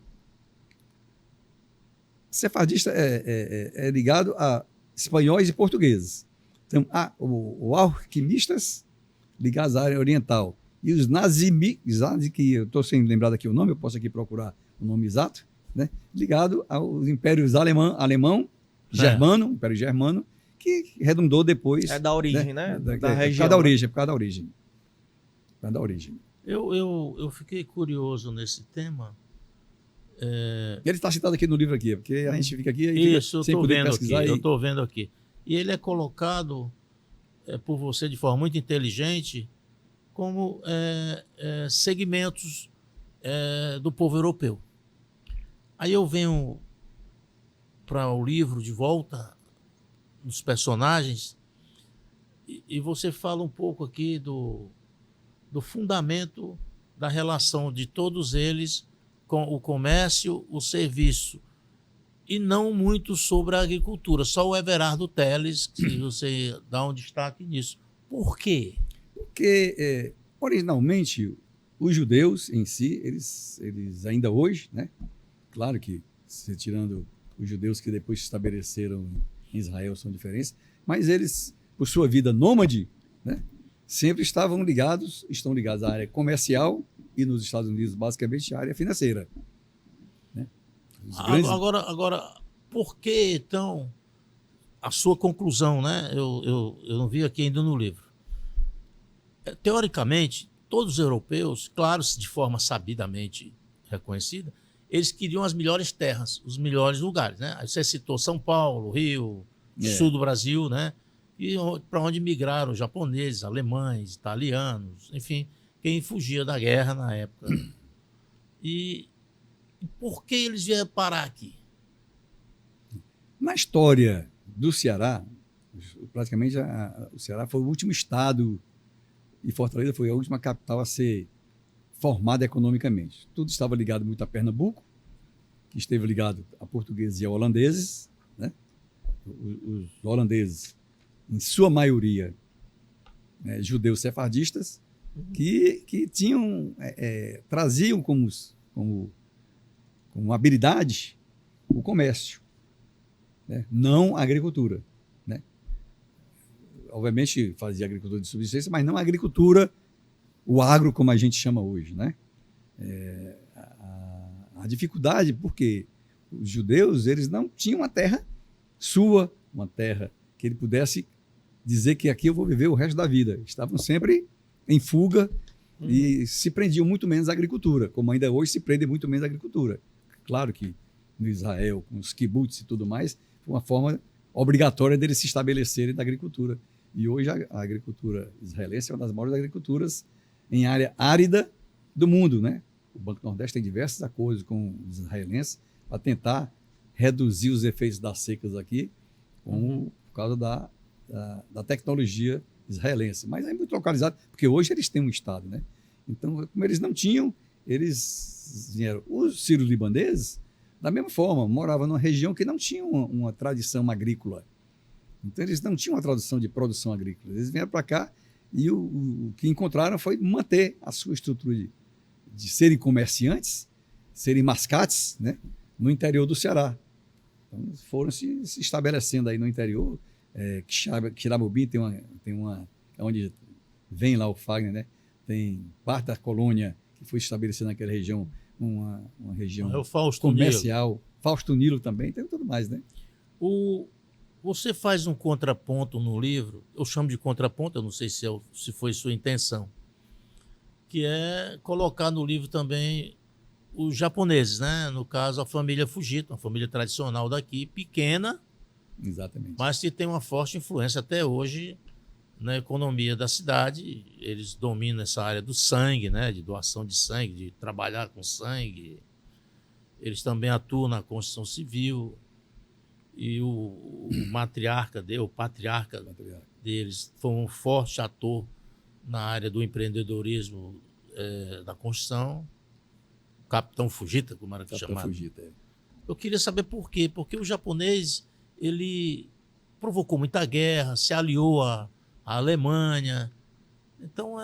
Sefardista é ligado a espanhóis e portugueses. Então, os alquimistas ligados à área oriental. E os nazimitas, que eu estou sem lembrar aqui o nome, eu posso aqui procurar o nome exato, né? Ligado aos impérios alemão, germano, império germano, que redundou depois... da origem, né? Da região. Por causa da origem. Eu fiquei curioso nesse tema. Ele está citado aqui no livro, aqui, porque a gente fica aqui Isso, eu estou vendo aqui. E ele é colocado por você de forma muito inteligente como segmentos do povo europeu. Aí eu venho para o livro de volta, nos personagens, e você fala um pouco aqui do fundamento da relação de todos eles com o comércio, o serviço, e não muito sobre a agricultura. Só o Everardo Teles, que você dá um destaque nisso. Por quê? Porque, originalmente, os judeus em si, eles ainda hoje, né? Claro que, se tirando os judeus que depois se estabeleceram em Israel, são diferentes, mas eles, por sua vida nômade, né, sempre estão ligados à área comercial e nos Estados Unidos, basicamente, à área financeira. Né? Agora, por que, então, a sua conclusão, né? Eu não vi aqui ainda no livro. Teoricamente, todos os europeus, claro, de forma sabidamente reconhecida, eles queriam as melhores terras, os melhores lugares, né? Aí você citou São Paulo, Rio, sul do Brasil, né? E para onde migraram japoneses, alemães, italianos, enfim, quem fugia da guerra na época. E por que eles vieram parar aqui? Na história do Ceará, praticamente o Ceará foi o último estado e Fortaleza foi a última capital a ser formada economicamente. Tudo estava ligado muito a Pernambuco, que esteve ligado a portugueses e a holandeses, né? Os holandeses, em sua maioria, judeus sefardistas, que traziam como habilidade o comércio, né? Não a agricultura, né? Obviamente fazia agricultura de subsistência, mas não a agricultura, o agro como a gente chama hoje, né? A dificuldade, porque os judeus, eles não tinham uma terra sua, uma terra que ele pudesse dizer que aqui eu vou viver o resto da vida. Estavam sempre em fuga e se prendiam muito menos à agricultura, como ainda hoje se prende muito menos à agricultura. Claro que no Israel, com os kibbutz e tudo mais, foi uma forma obrigatória deles se estabelecerem da agricultura. E hoje a agricultura israelense é uma das maiores agriculturas em área árida do mundo, né? O Banco Nordeste tem diversos acordos com os israelenses para tentar reduzir os efeitos das secas aqui, por causa da tecnologia israelense. Mas é muito localizado, porque hoje eles têm um Estado, né? Então, como eles não tinham, eles vieram. Os sírios-libaneses, da mesma forma, moravam numa região que não tinha uma tradição agrícola. Então, eles não tinham uma tradição de produção agrícola. Eles vieram para cá e o que encontraram foi manter a sua estrutura de serem comerciantes, serem mascates, né, no interior do Ceará. Então, foram se estabelecendo aí no interior. Quixeramobim tem uma onde vem lá o Fagner, né? Tem parte da colônia que foi estabelecida naquela região, uma região comercial. Fausto Nilo também, tem tudo mais, né? Você faz um contraponto no livro, eu chamo de contraponto, eu não sei se foi sua intenção, que é colocar no livro também os japoneses, né? No caso, a família Fujita, uma família tradicional daqui, pequena, exatamente, mas que tem uma forte influência até hoje na economia da cidade. Eles dominam essa área do sangue, né? De doação de sangue, de trabalhar com sangue. Eles também atuam na construção civil. E o patriarca deles foi um forte ator na área do empreendedorismo da construção. Capitão Fujita, como era que chamava. Fujita, é. Eu queria saber por quê. Porque o japonês, ele provocou muita guerra, se aliou à Alemanha. Então,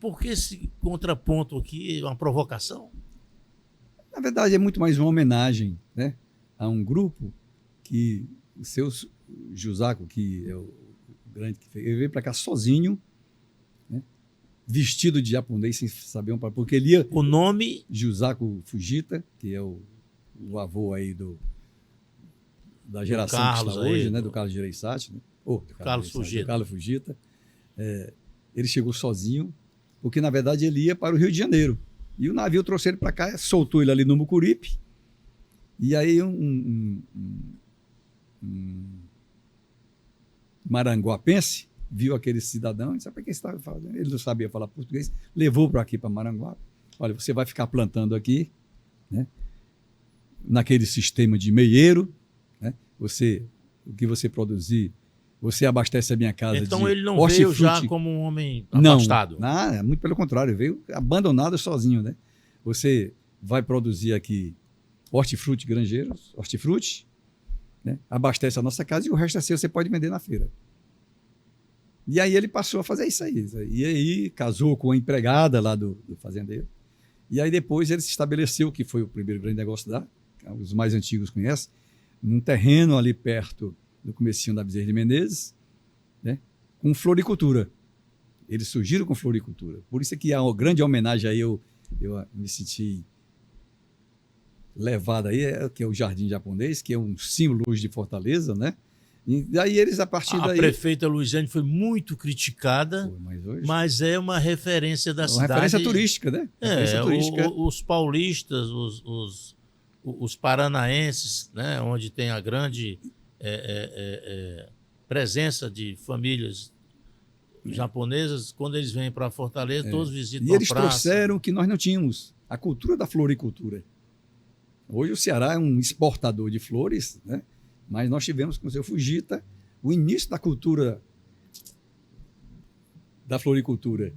por que esse contraponto aqui? Uma provocação? Na verdade, é muito mais uma homenagem, né, a um grupo que o seu Jusaku, que é o grande que fez, ele veio para cá sozinho, né, vestido de japonês, sem saber um papo, porque ele ia... O nome? Jusaku Fujita, que é o avô aí da geração que está hoje, né, do Carlos Gereissati, né? Carlos Fujita. Ele chegou sozinho, porque na verdade ele ia para o Rio de Janeiro. E o navio trouxe ele para cá, soltou ele ali no Mucuripe. E aí um maranguapense viu aquele cidadão e disse: para que você estava falando? Ele não sabia falar português, levou para aqui, para Maranguape. Olha, você vai ficar plantando aqui, né, naquele sistema de meieiro, né, o que você produzir, você abastece a minha casa. Então ele não veio já como um homem abastado? Não, muito pelo contrário, veio abandonado sozinho, né? Você vai produzir aqui hortifruti granjeiros, hortifruti, né? Abastece a nossa casa e o resto você pode vender na feira. E aí ele passou a fazer isso aí. E aí casou com a empregada lá do fazendeiro. E aí depois ele se estabeleceu, que foi o primeiro grande negócio lá, os mais antigos conhecem, num terreno ali perto do comecinho da Bezerra de Menezes, né, com floricultura. Eles surgiram com floricultura. Por isso é que há uma grande homenagem aí, eu me senti levado aí, que é o Jardim Japonês, que é um símbolo hoje de Fortaleza, né? E daí eles, a partir daí... A prefeita Luiziane foi muito criticada, mas é uma referência da cidade. Uma referência turística, né? Turística. Os paulistas, os paranaenses, né, onde tem a grande presença de famílias japonesas, quando eles vêm para Fortaleza, todos visitam a praça. E eles trouxeram o que nós não tínhamos, a cultura da floricultura. Hoje o Ceará é um exportador de flores, né? Mas nós tivemos com o seu Fujita o início da cultura da floricultura.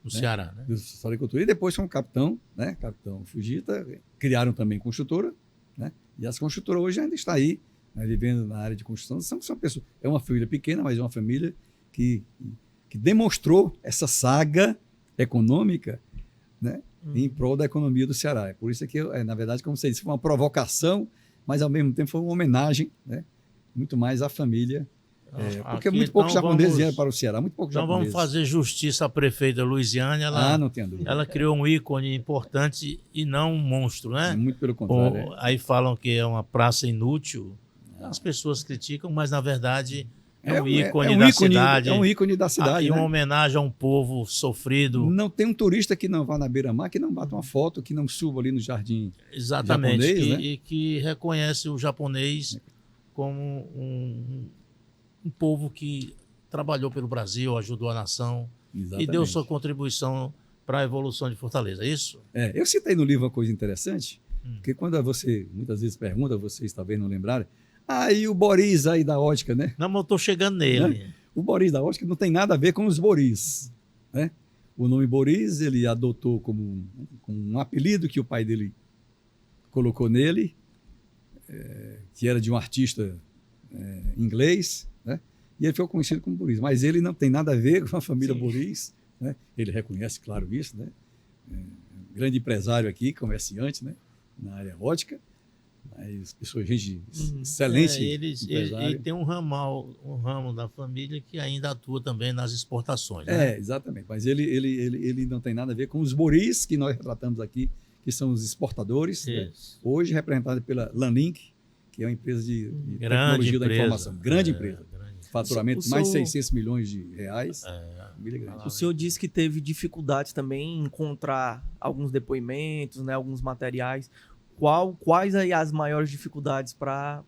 No Ceará, né? Da floricultura. E depois com o capitão, né? Capitão Fujita, criaram também construtora, né? E as construtoras hoje ainda estão aí, né, vivendo na área de construção. São pessoas, é uma família pequena, mas é uma família que demonstrou essa saga econômica, né, em prol da economia do Ceará. É por isso que, na verdade, como você disse, foi uma provocação, mas ao mesmo tempo foi uma homenagem, né, muito mais à família Porque Aqui, muito poucos então, japoneses vamos- vieram para o Ceará, muito poucos Então vamos japoneses. fazer justiça à prefeita Luiziane. Ela, Não tenho dúvida. ela criou um ícone importante e não um monstro, né? Muito pelo contrário. Aí falam que é uma praça inútil. As pessoas criticam, mas na verdade é um ícone da cidade. É um ícone da cidade. E uma né? homenagem a um povo sofrido. Não tem um turista que não vá na beira-mar, que não bata uma foto, que não suba ali no jardim. Exatamente. Japonês, né? E que reconhece o japonês como um povo que trabalhou pelo Brasil, ajudou a nação Exatamente. e deu sua contribuição para a evolução de Fortaleza. É isso? Eu citei no livro uma coisa interessante, porque quando você muitas vezes pergunta, vocês talvez não lembrarem, e o Boris aí da ótica, né? Não, mas eu estou chegando nele. O Boris da ótica não tem nada a ver com os Boris, né? O nome Boris ele adotou como um apelido que o pai dele colocou nele, que era de um artista inglês, né? E ele ficou conhecido como Boris. Mas ele não tem nada a ver com a família Boris, né? Ele reconhece, claro, isso, né? Grande empresário aqui, comerciante, né? Na área ótica. Mas pessoa, gente excelente. Ele tem um ramo da família que ainda atua também nas exportações. Né? Exatamente. Mas ele não tem nada a ver com os Boris que nós retratamos aqui, que são os exportadores, né? Hoje representados pela Lanlink, que é uma empresa de tecnologia da informação. Grande empresa. Faturamento de mais de 600 milhões de reais. O senhor disse que teve dificuldades também em encontrar alguns depoimentos, né, alguns materiais. Quais aí as maiores dificuldades para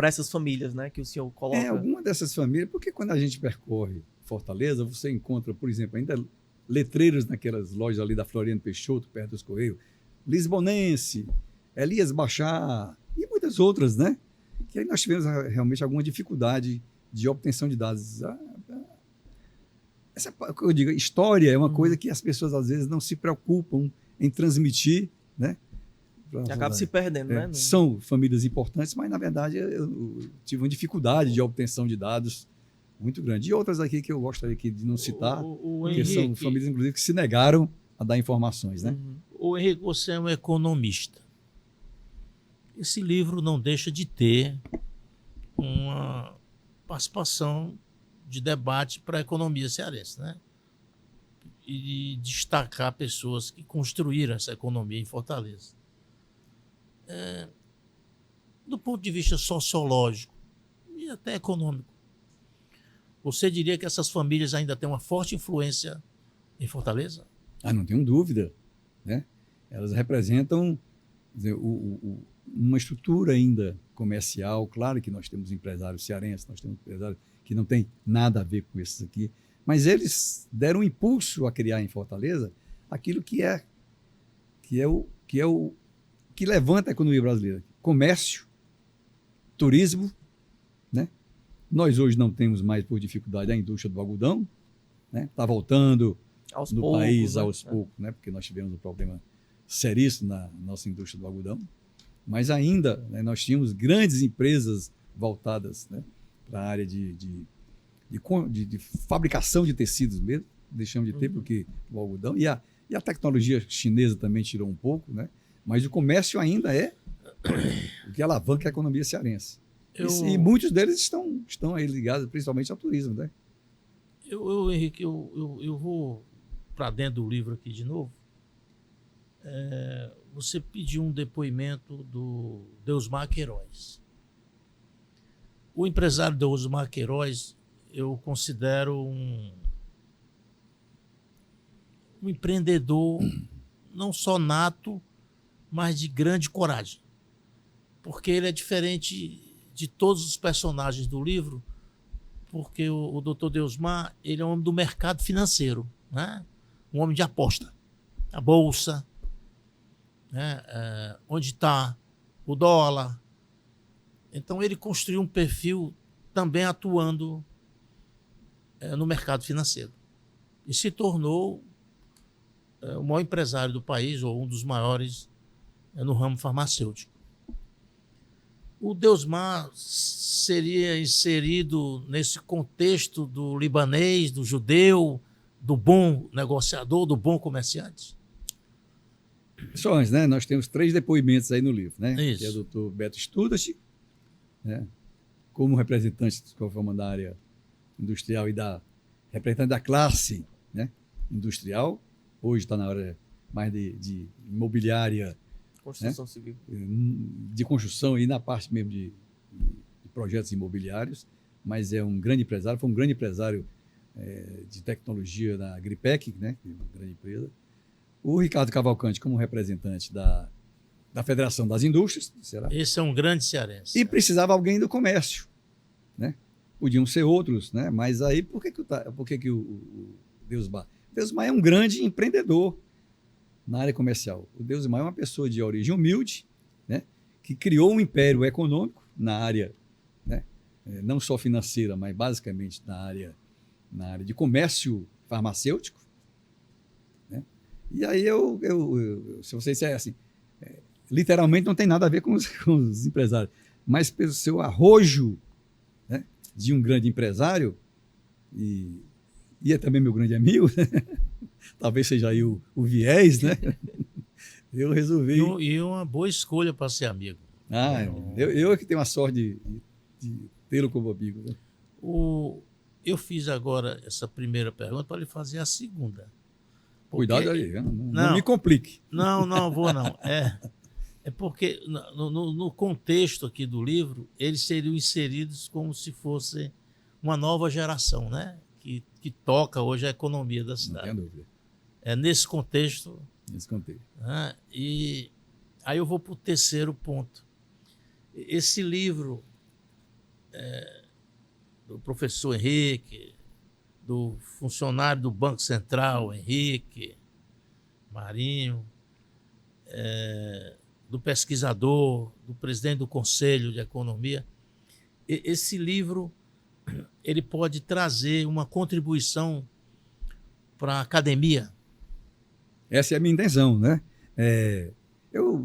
essas famílias, né, que o senhor coloca? Alguma dessas famílias, porque quando a gente percorre Fortaleza, você encontra, por exemplo, ainda letreiros naquelas lojas ali da Floriano Peixoto, perto dos Correios, Lisbonense, Elias Bachar e muitas outras, né? Que aí nós tivemos realmente alguma dificuldade de obtenção de dados. Eu digo, história é uma coisa que as pessoas às vezes não se preocupam em transmitir, né? Que acaba se perdendo, né? São famílias importantes, mas na verdade eu tive uma dificuldade de obtenção de dados muito grande. E outras aqui que eu gostaria aqui de não citar, porque são famílias, inclusive, que se negaram a dar informações, né? O Henrique, você é um economista. Esse livro não deixa de ter uma participação de debate para a economia cearense, né? E destacar pessoas que construíram essa economia em Fortaleza. Do ponto de vista sociológico e até econômico, você diria que essas famílias ainda têm uma forte influência em Fortaleza? Não tenho dúvida, né? Elas representam uma estrutura ainda comercial. Claro que nós temos empresários cearenses, nós temos empresários que não têm nada a ver com esses aqui, mas eles deram um impulso a criar em Fortaleza aquilo que levanta a economia brasileira: comércio, turismo, né? Nós hoje não temos mais, por dificuldade, a indústria do algodão, né? Está voltando no país aos poucos, né? Porque nós tivemos um problema seríssimo na nossa indústria do algodão, mas ainda, né, nós tínhamos grandes empresas voltadas, né, para a área de fabricação de tecidos mesmo, deixamos de ter porque o algodão e a tecnologia chinesa também tirou um pouco, né? Mas o comércio ainda é o que alavanca a economia cearense. E muitos deles estão aí ligados principalmente ao turismo, né? Henrique, eu vou para dentro do livro aqui de novo. Você pediu um depoimento do Deusmar Queiroz. O empresário Deusmar Queiroz, eu considero um empreendedor não só nato, mas de grande coragem. Porque ele é diferente de todos os personagens do livro, porque o Dr. Deusmar, ele é um homem do mercado financeiro, né? Um homem de aposta. A bolsa, né? Onde está o dólar. Então ele construiu um perfil também atuando no mercado financeiro. E se tornou o maior empresário do país, ou um dos maiores no ramo farmacêutico. O Deusmar seria inserido nesse contexto do libanês, do judeu, do bom negociador, do bom comerciante? Só antes, né? Nós temos 3 depoimentos aí no livro, né? Isso. Que é o Dr. Beto Studas, né? como representante da área industrial e representante da classe, né, industrial. Hoje está na área mais de imobiliária, Construção civil. de construção e na parte mesmo de projetos imobiliários, mas é um grande empresário, foi um grande empresário de tecnologia da Agripec, né, uma grande empresa. O Ricardo Cavalcante como representante da Federação das Indústrias do Ceará. Esse é um grande cearense. E precisava alguém do comércio, né? Podiam ser outros, né? Mas aí por que o Deusmar? O Deusmar é um grande empreendedor na área comercial. O Deusmar é uma pessoa de origem humilde, né? Que criou um império econômico na área, né? Não só financeira, mas basicamente na área de comércio farmacêutico, né? E aí se você disser assim, literalmente não tem nada a ver com os empresários, mas pelo seu arrojo, né, de um grande empresário, e é também meu grande amigo, talvez seja aí o viés, né? Eu resolvi. E uma boa escolha para ser amigo. Eu é que tenho a sorte de tê-lo como amigo, né? Eu fiz agora essa primeira pergunta para lhe fazer a segunda. Cuidado aí, não me complique. Não vou não. É porque no contexto aqui do livro, eles seriam inseridos como se fosse uma nova geração, né? Que toca hoje a economia da cidade. Não tem dúvida. É nesse contexto. Nesse contexto. Né? E aí eu vou para o terceiro ponto. Esse livro do professor Henrique, do funcionário do Banco Central, Henrique Marinho, do pesquisador, do presidente do Conselho de Economia. Esse livro ele pode trazer uma contribuição para a academia. Essa é a minha intenção, né?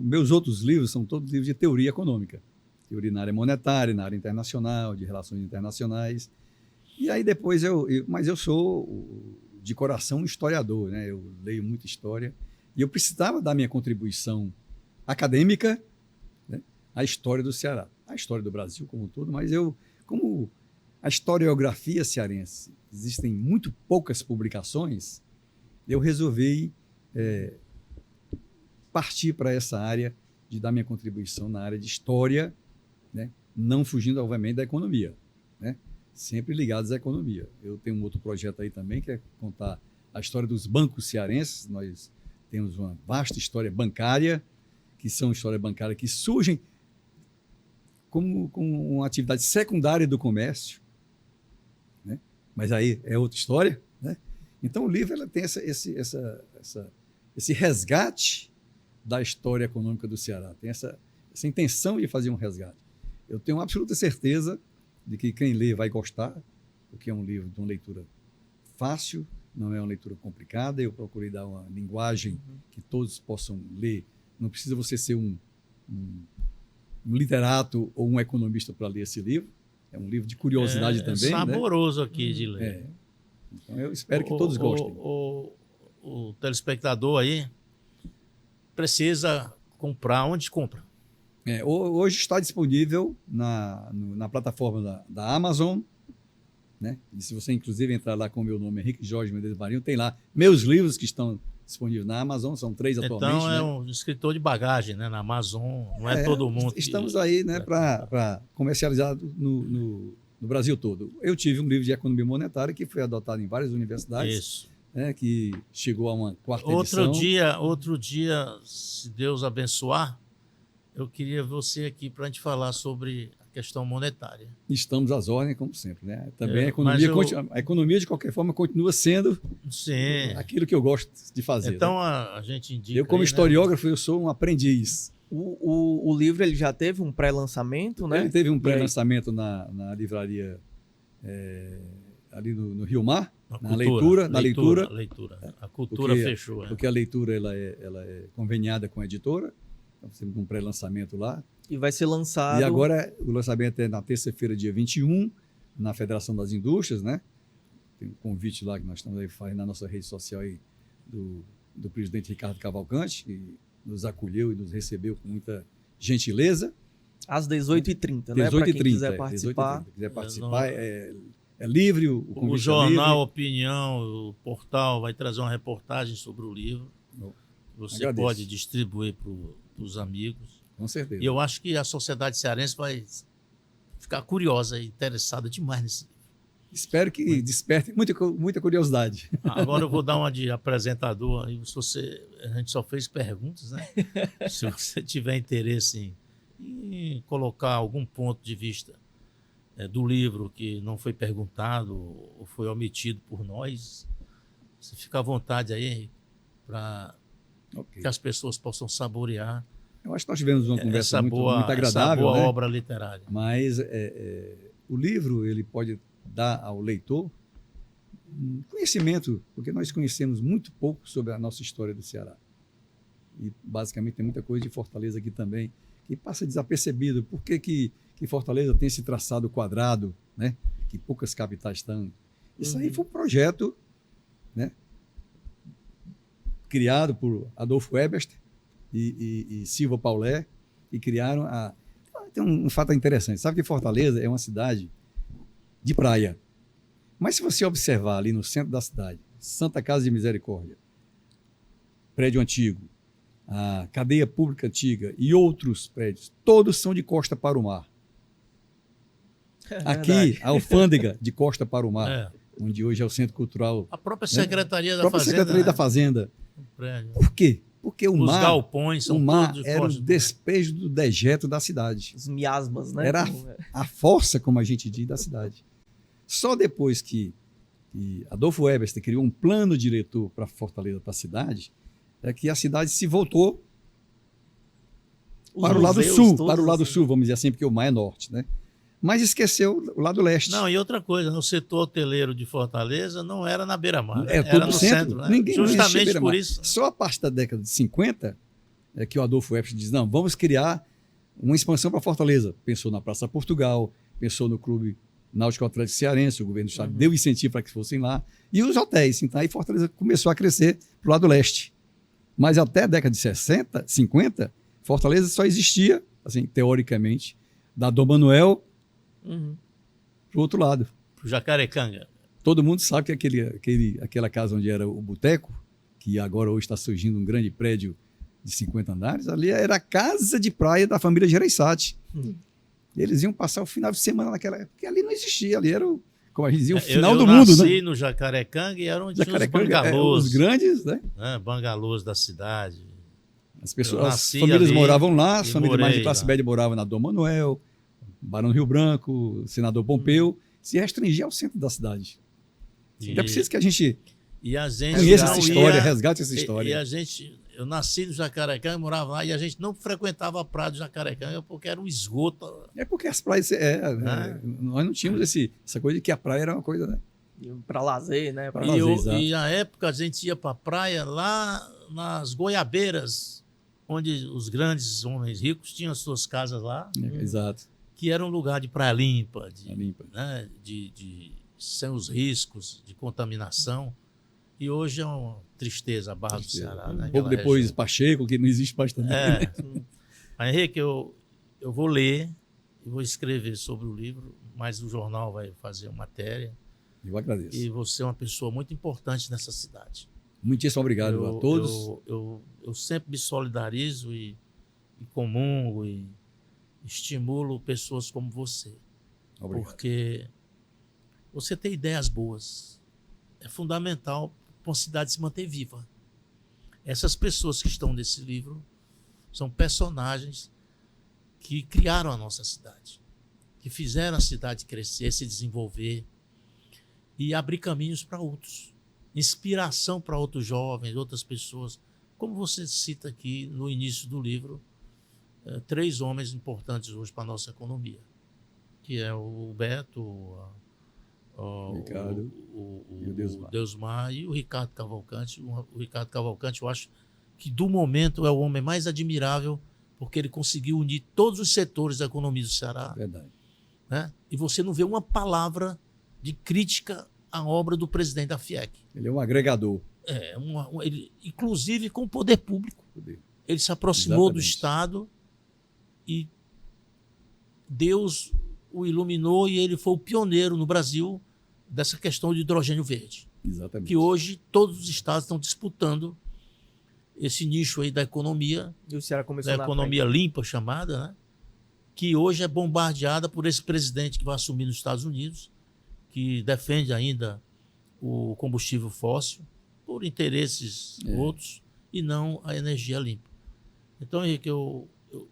Meus outros livros são todos livros de teoria econômica. Teoria na área monetária, na área internacional, de relações internacionais. E aí depois mas eu sou de coração historiador, né? Eu leio muita história e eu precisava dar minha contribuição acadêmica, né, à história do Ceará, à história do Brasil como um todo, mas como a historiografia cearense, existem muito poucas publicações, eu resolvi partir para essa área de dar minha contribuição na área de história, né, não fugindo, obviamente, da economia, né, sempre ligados à economia. Eu tenho um outro projeto aí também, que é contar a história dos bancos cearenses. Nós temos uma vasta história bancária, que são histórias bancárias que surgem como uma atividade secundária do comércio, né? Mas aí é outra história, né? Então o livro ela tem esse resgate da história econômica do Ceará, tem essa intenção de fazer um resgate. Eu tenho absoluta certeza de que quem lê vai gostar, porque é um livro de uma leitura fácil, não é uma leitura complicada. Eu procurei dar uma linguagem que todos possam ler. Não precisa você ser um literato ou um economista para ler esse livro. É um livro de curiosidade também. É saboroso, né? Aqui de ler. Então eu espero que todos gostem. O telespectador aí precisa comprar. Onde compra? Hoje está disponível na plataforma da Amazon, né? E se você, inclusive, entrar lá com o meu nome, Henrique Jorge Medeiros Marinho, tem lá meus livros que estão disponíveis na Amazon, são 3 atualmente. Então é um escritor de bagagem, né? Na Amazon, não é todo mundo. Estamos aí, né, para comercializar no Brasil todo. Eu tive um livro de economia monetária que foi adotado em várias universidades. Isso. Né, que chegou a uma quarta edição. Outro dia, se Deus abençoar, eu queria você aqui para a gente falar sobre a questão monetária. Estamos às ordens, como sempre, né? Também a economia, de qualquer forma, continua sendo aquilo que eu gosto de fazer. Então, né? a gente indica... Eu, como historiógrafo, eu sou um aprendiz. O livro ele já teve um pré-lançamento, né? Ele teve um pré-lançamento na livraria ali no Rio Mar, na leitura. A cultura fechou. Porque a leitura ela é conveniada com a editora. Então, temos um pré-lançamento lá. E vai ser lançado... E agora o lançamento é na terça-feira, dia 21, na Federação das Indústrias, né? Tem um convite lá que nós estamos aí fazendo na nossa rede social aí do presidente Ricardo Cavalcante, que nos acolheu e nos recebeu com muita gentileza. Às 18h30, né? Para quem 18h30. quiser participar. Quem quiser participar, é livre. O O convite jornal é livre. Opinião, o portal vai trazer uma reportagem sobre o livro. Você Agradeço. pode distribuir para os amigos. Com certeza. E eu acho que a sociedade cearense vai ficar curiosa e interessada demais nesse livro. Espero que desperte muita curiosidade. Agora eu vou dar uma de apresentador. Aí a gente só fez perguntas, né? Se você tiver interesse em colocar algum ponto de vista do livro que não foi perguntado ou foi omitido por nós, você fica à vontade aí para Ok. que as pessoas possam saborear Eu acho que nós tivemos uma conversa muito essa agradável, boa né? obra literária. Mas o livro ele pode dar ao leitor um conhecimento, porque nós conhecemos muito pouco sobre a nossa história do Ceará. E basicamente tem muita coisa de Fortaleza aqui também que passa desapercebido. Por que Fortaleza tem esse traçado quadrado, né? Que poucas capitais têm? Isso aí foi um projeto, né? Criado por Adolfo Eberst e Silva Paulé, e criaram Tem um fato interessante. Sabe que Fortaleza é uma cidade de praia. Mas se você observar ali no centro da cidade, Santa Casa de Misericórdia, prédio antigo, a cadeia pública antiga e outros prédios, todos são de costa para o mar. Aqui, a alfândega de costa para o mar, onde hoje é o Centro Cultural. A própria Secretaria da A própria Fazenda. Secretaria da Fazenda. Prédio. Por quê? Porque Os galpões são o mar todos de era o costa. despejo do dejeto da cidade. Os miasmas, né? Era a força, como a gente diz, da cidade. Só depois que Adolfo Eberst criou um plano diretor para Fortaleza, para a cidade, é que a cidade se voltou para o lado sul, vamos dizer assim, porque o mar é norte, né? Mas esqueceu o lado leste. Não, e outra coisa, no setor hoteleiro de Fortaleza não era na beira-mar, Era era todo no centro. né? Ninguém não existia Justamente beira-mar. por isso. Só a partir da década de 50 é que o Adolfo Eberst diz, não, vamos criar uma expansão para Fortaleza. Pensou na Praça Portugal, pensou no Clube Náutico Atlético Cearense, o governo do estado deu incentivo para que fossem lá, e os hotéis. Então aí Fortaleza começou a crescer para o lado leste. Mas até a década de 60, 50, Fortaleza só existia, assim, teoricamente, da Dom Manuel para o outro lado. Pro Jacarecanga. Todo mundo sabe que aquela casa onde era o boteco, que agora hoje está surgindo um grande prédio de 50 andares, ali era a casa de praia da família Gereissati. Eles iam passar o final de semana naquela época, porque ali não existia, ali era, como a gente dizia, o final do mundo, né? Eu nasci no Jacarecanga e era onde tinha os bangalôs. Os grandes, né? Bangalôs da cidade. As famílias moravam lá, as famílias mais de classe média moravam na Dom Manuel, Barão do Rio Branco, Senador Pompeu, se restringia ao centro da cidade. É preciso que a gente conheça essa história, resgate essa história. Eu nasci no Jacarecanga, morava lá, e a gente não frequentava a praia do Jacarecanga porque era um esgoto. É porque as praias, nós não tínhamos essa coisa de que a praia era uma coisa, né? Para lazer, né? E na época a gente ia para a praia lá nas Goiabeiras, onde os grandes homens ricos tinham as suas casas lá. Exato. Que era um lugar de praia limpa, Né? sem os riscos de contaminação. E hoje é uma tristeza a Barra do Ceará. Um pouco depois região. Pacheco, que não existe mais também. Mas, Henrique, eu vou ler e vou escrever sobre o livro, mas o jornal vai fazer uma matéria. Eu agradeço. E você é uma pessoa muito importante nessa cidade. Muitíssimo obrigado a todos. Eu sempre me solidarizo e comungo e estimulo pessoas como você. Obrigado. Porque você tem ideias boas. É fundamental para uma cidade se manter viva. Essas pessoas que estão nesse livro são personagens que criaram a nossa cidade, que fizeram a cidade crescer, se desenvolver e abrir caminhos para outros. Inspiração para outros jovens, outras pessoas. Como você cita aqui no início do livro, 3 homens importantes hoje para a nossa economia, que é o Beto, o Deusmar e o Ricardo Cavalcante. O Ricardo Cavalcante, eu acho que do momento é o homem mais admirável, porque ele conseguiu unir todos os setores da economia do Ceará. Verdade. Né? E você não vê uma palavra de crítica à obra do presidente da FIEC. Ele é um agregador. Ele, inclusive com o poder público. Ele se aproximou do Estado e Deus o iluminou e ele foi o pioneiro no Brasil dessa questão de hidrogênio verde. Exatamente. Que hoje todos os estados estão disputando esse nicho aí da economia, E o Ceará começou da na economia limpa chamada, né? Que hoje é bombardeada por esse presidente que vai assumir nos Estados Unidos, que defende ainda o combustível fóssil por interesses outros e não a energia limpa. Então, Henrique,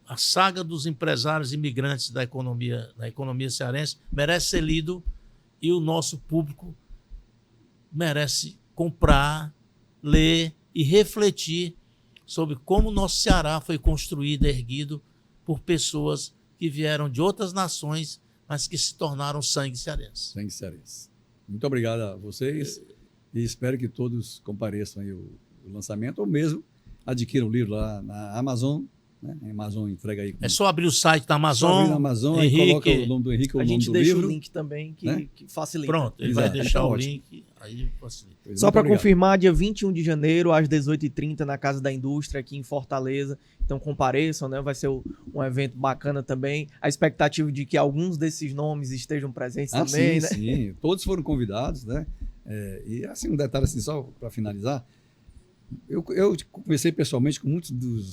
a saga dos empresários imigrantes da economia cearense merece ser lido e o nosso público merece comprar, ler e refletir sobre como o nosso Ceará foi construído, erguido por pessoas que vieram de outras nações, mas que se tornaram sangue cearense. Sangue cearense. Muito obrigado a vocês e espero que todos compareçam aí o lançamento ou mesmo adquiram o livro lá na Amazon, né? A Amazon entrega aí. É só abrir o site da Amazon. Só abrir na Amazon, Henrique, aí coloca o nome do Henrique, o A nome gente do deixa livro. o link também, que, né? que facilita. Pronto, ele Exato. vai deixar Então, o ótimo. link, aí facilita. Só para Muito obrigado. confirmar, dia 21 de janeiro, às 18h30, na Casa da Indústria, aqui em Fortaleza. Então compareçam, né? Vai ser um evento bacana também. A expectativa de que alguns desses nomes estejam presentes também, sim, né? sim. Todos foram convidados, né? E assim, um detalhe assim, só para finalizar, eu conversei pessoalmente com muitas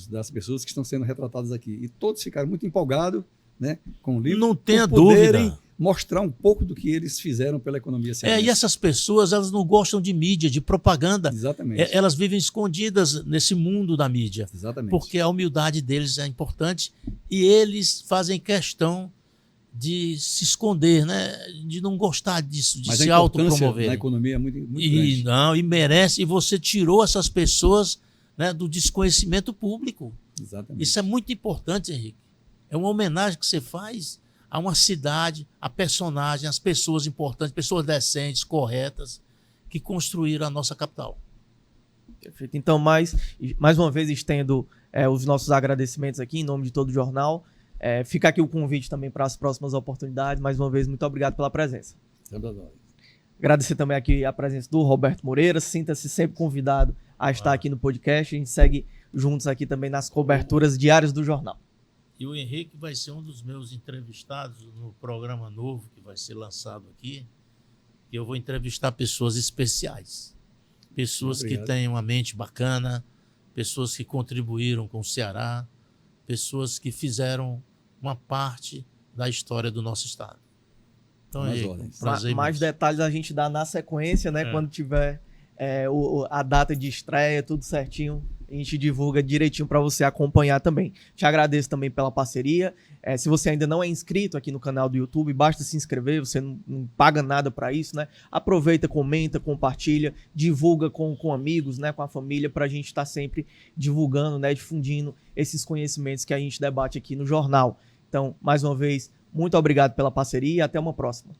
das pessoas que estão sendo retratadas aqui e todos ficaram muito empolgados, né, com o livro. Não tenha por poderem dúvida. mostrar um pouco do que eles fizeram pela economia cearense. E essas pessoas, elas não gostam de mídia, de propaganda. Exatamente. Elas vivem escondidas nesse mundo da mídia. Exatamente. Porque a humildade deles é importante e eles fazem questão de se esconder, né? De não gostar disso, de Mas se a importância autopromover. na economia é muito grande. E merece, e você tirou essas pessoas, né, do desconhecimento público. Exatamente. Isso é muito importante, Henrique. É uma homenagem que você faz a uma cidade, a personagem, às pessoas importantes, pessoas decentes, corretas, que construíram a nossa capital. Perfeito. Então, mais uma vez, estendo os nossos agradecimentos aqui em nome de todo o jornal. Fica aqui o convite também para as próximas oportunidades. Mais uma vez, muito obrigado pela presença. Sempre adoro. Agradecer também aqui a presença do Roberto Moreira. Sinta-se sempre convidado a estar aqui no podcast. A gente segue juntos aqui também nas coberturas diárias do jornal. E o Henrique vai ser um dos meus entrevistados no programa novo que vai ser lançado aqui. E eu vou entrevistar pessoas especiais. Pessoas que têm uma mente bacana, pessoas que contribuíram com o Ceará, pessoas que fizeram uma parte da história do nosso estado. Então, Henrique, prazer. Mais detalhes a gente dá na sequência, né? Quando tiver a data de estreia, tudo certinho. A gente divulga direitinho para você acompanhar também. Te agradeço também pela parceria. Se você ainda não é inscrito aqui no canal do YouTube, basta se inscrever, você não paga nada para isso, né? Aproveita, comenta, compartilha, divulga com amigos, né? Com a família, para a gente estar sempre divulgando, né? Difundindo esses conhecimentos que a gente debate aqui no jornal. Então, mais uma vez, muito obrigado pela parceria e até uma próxima.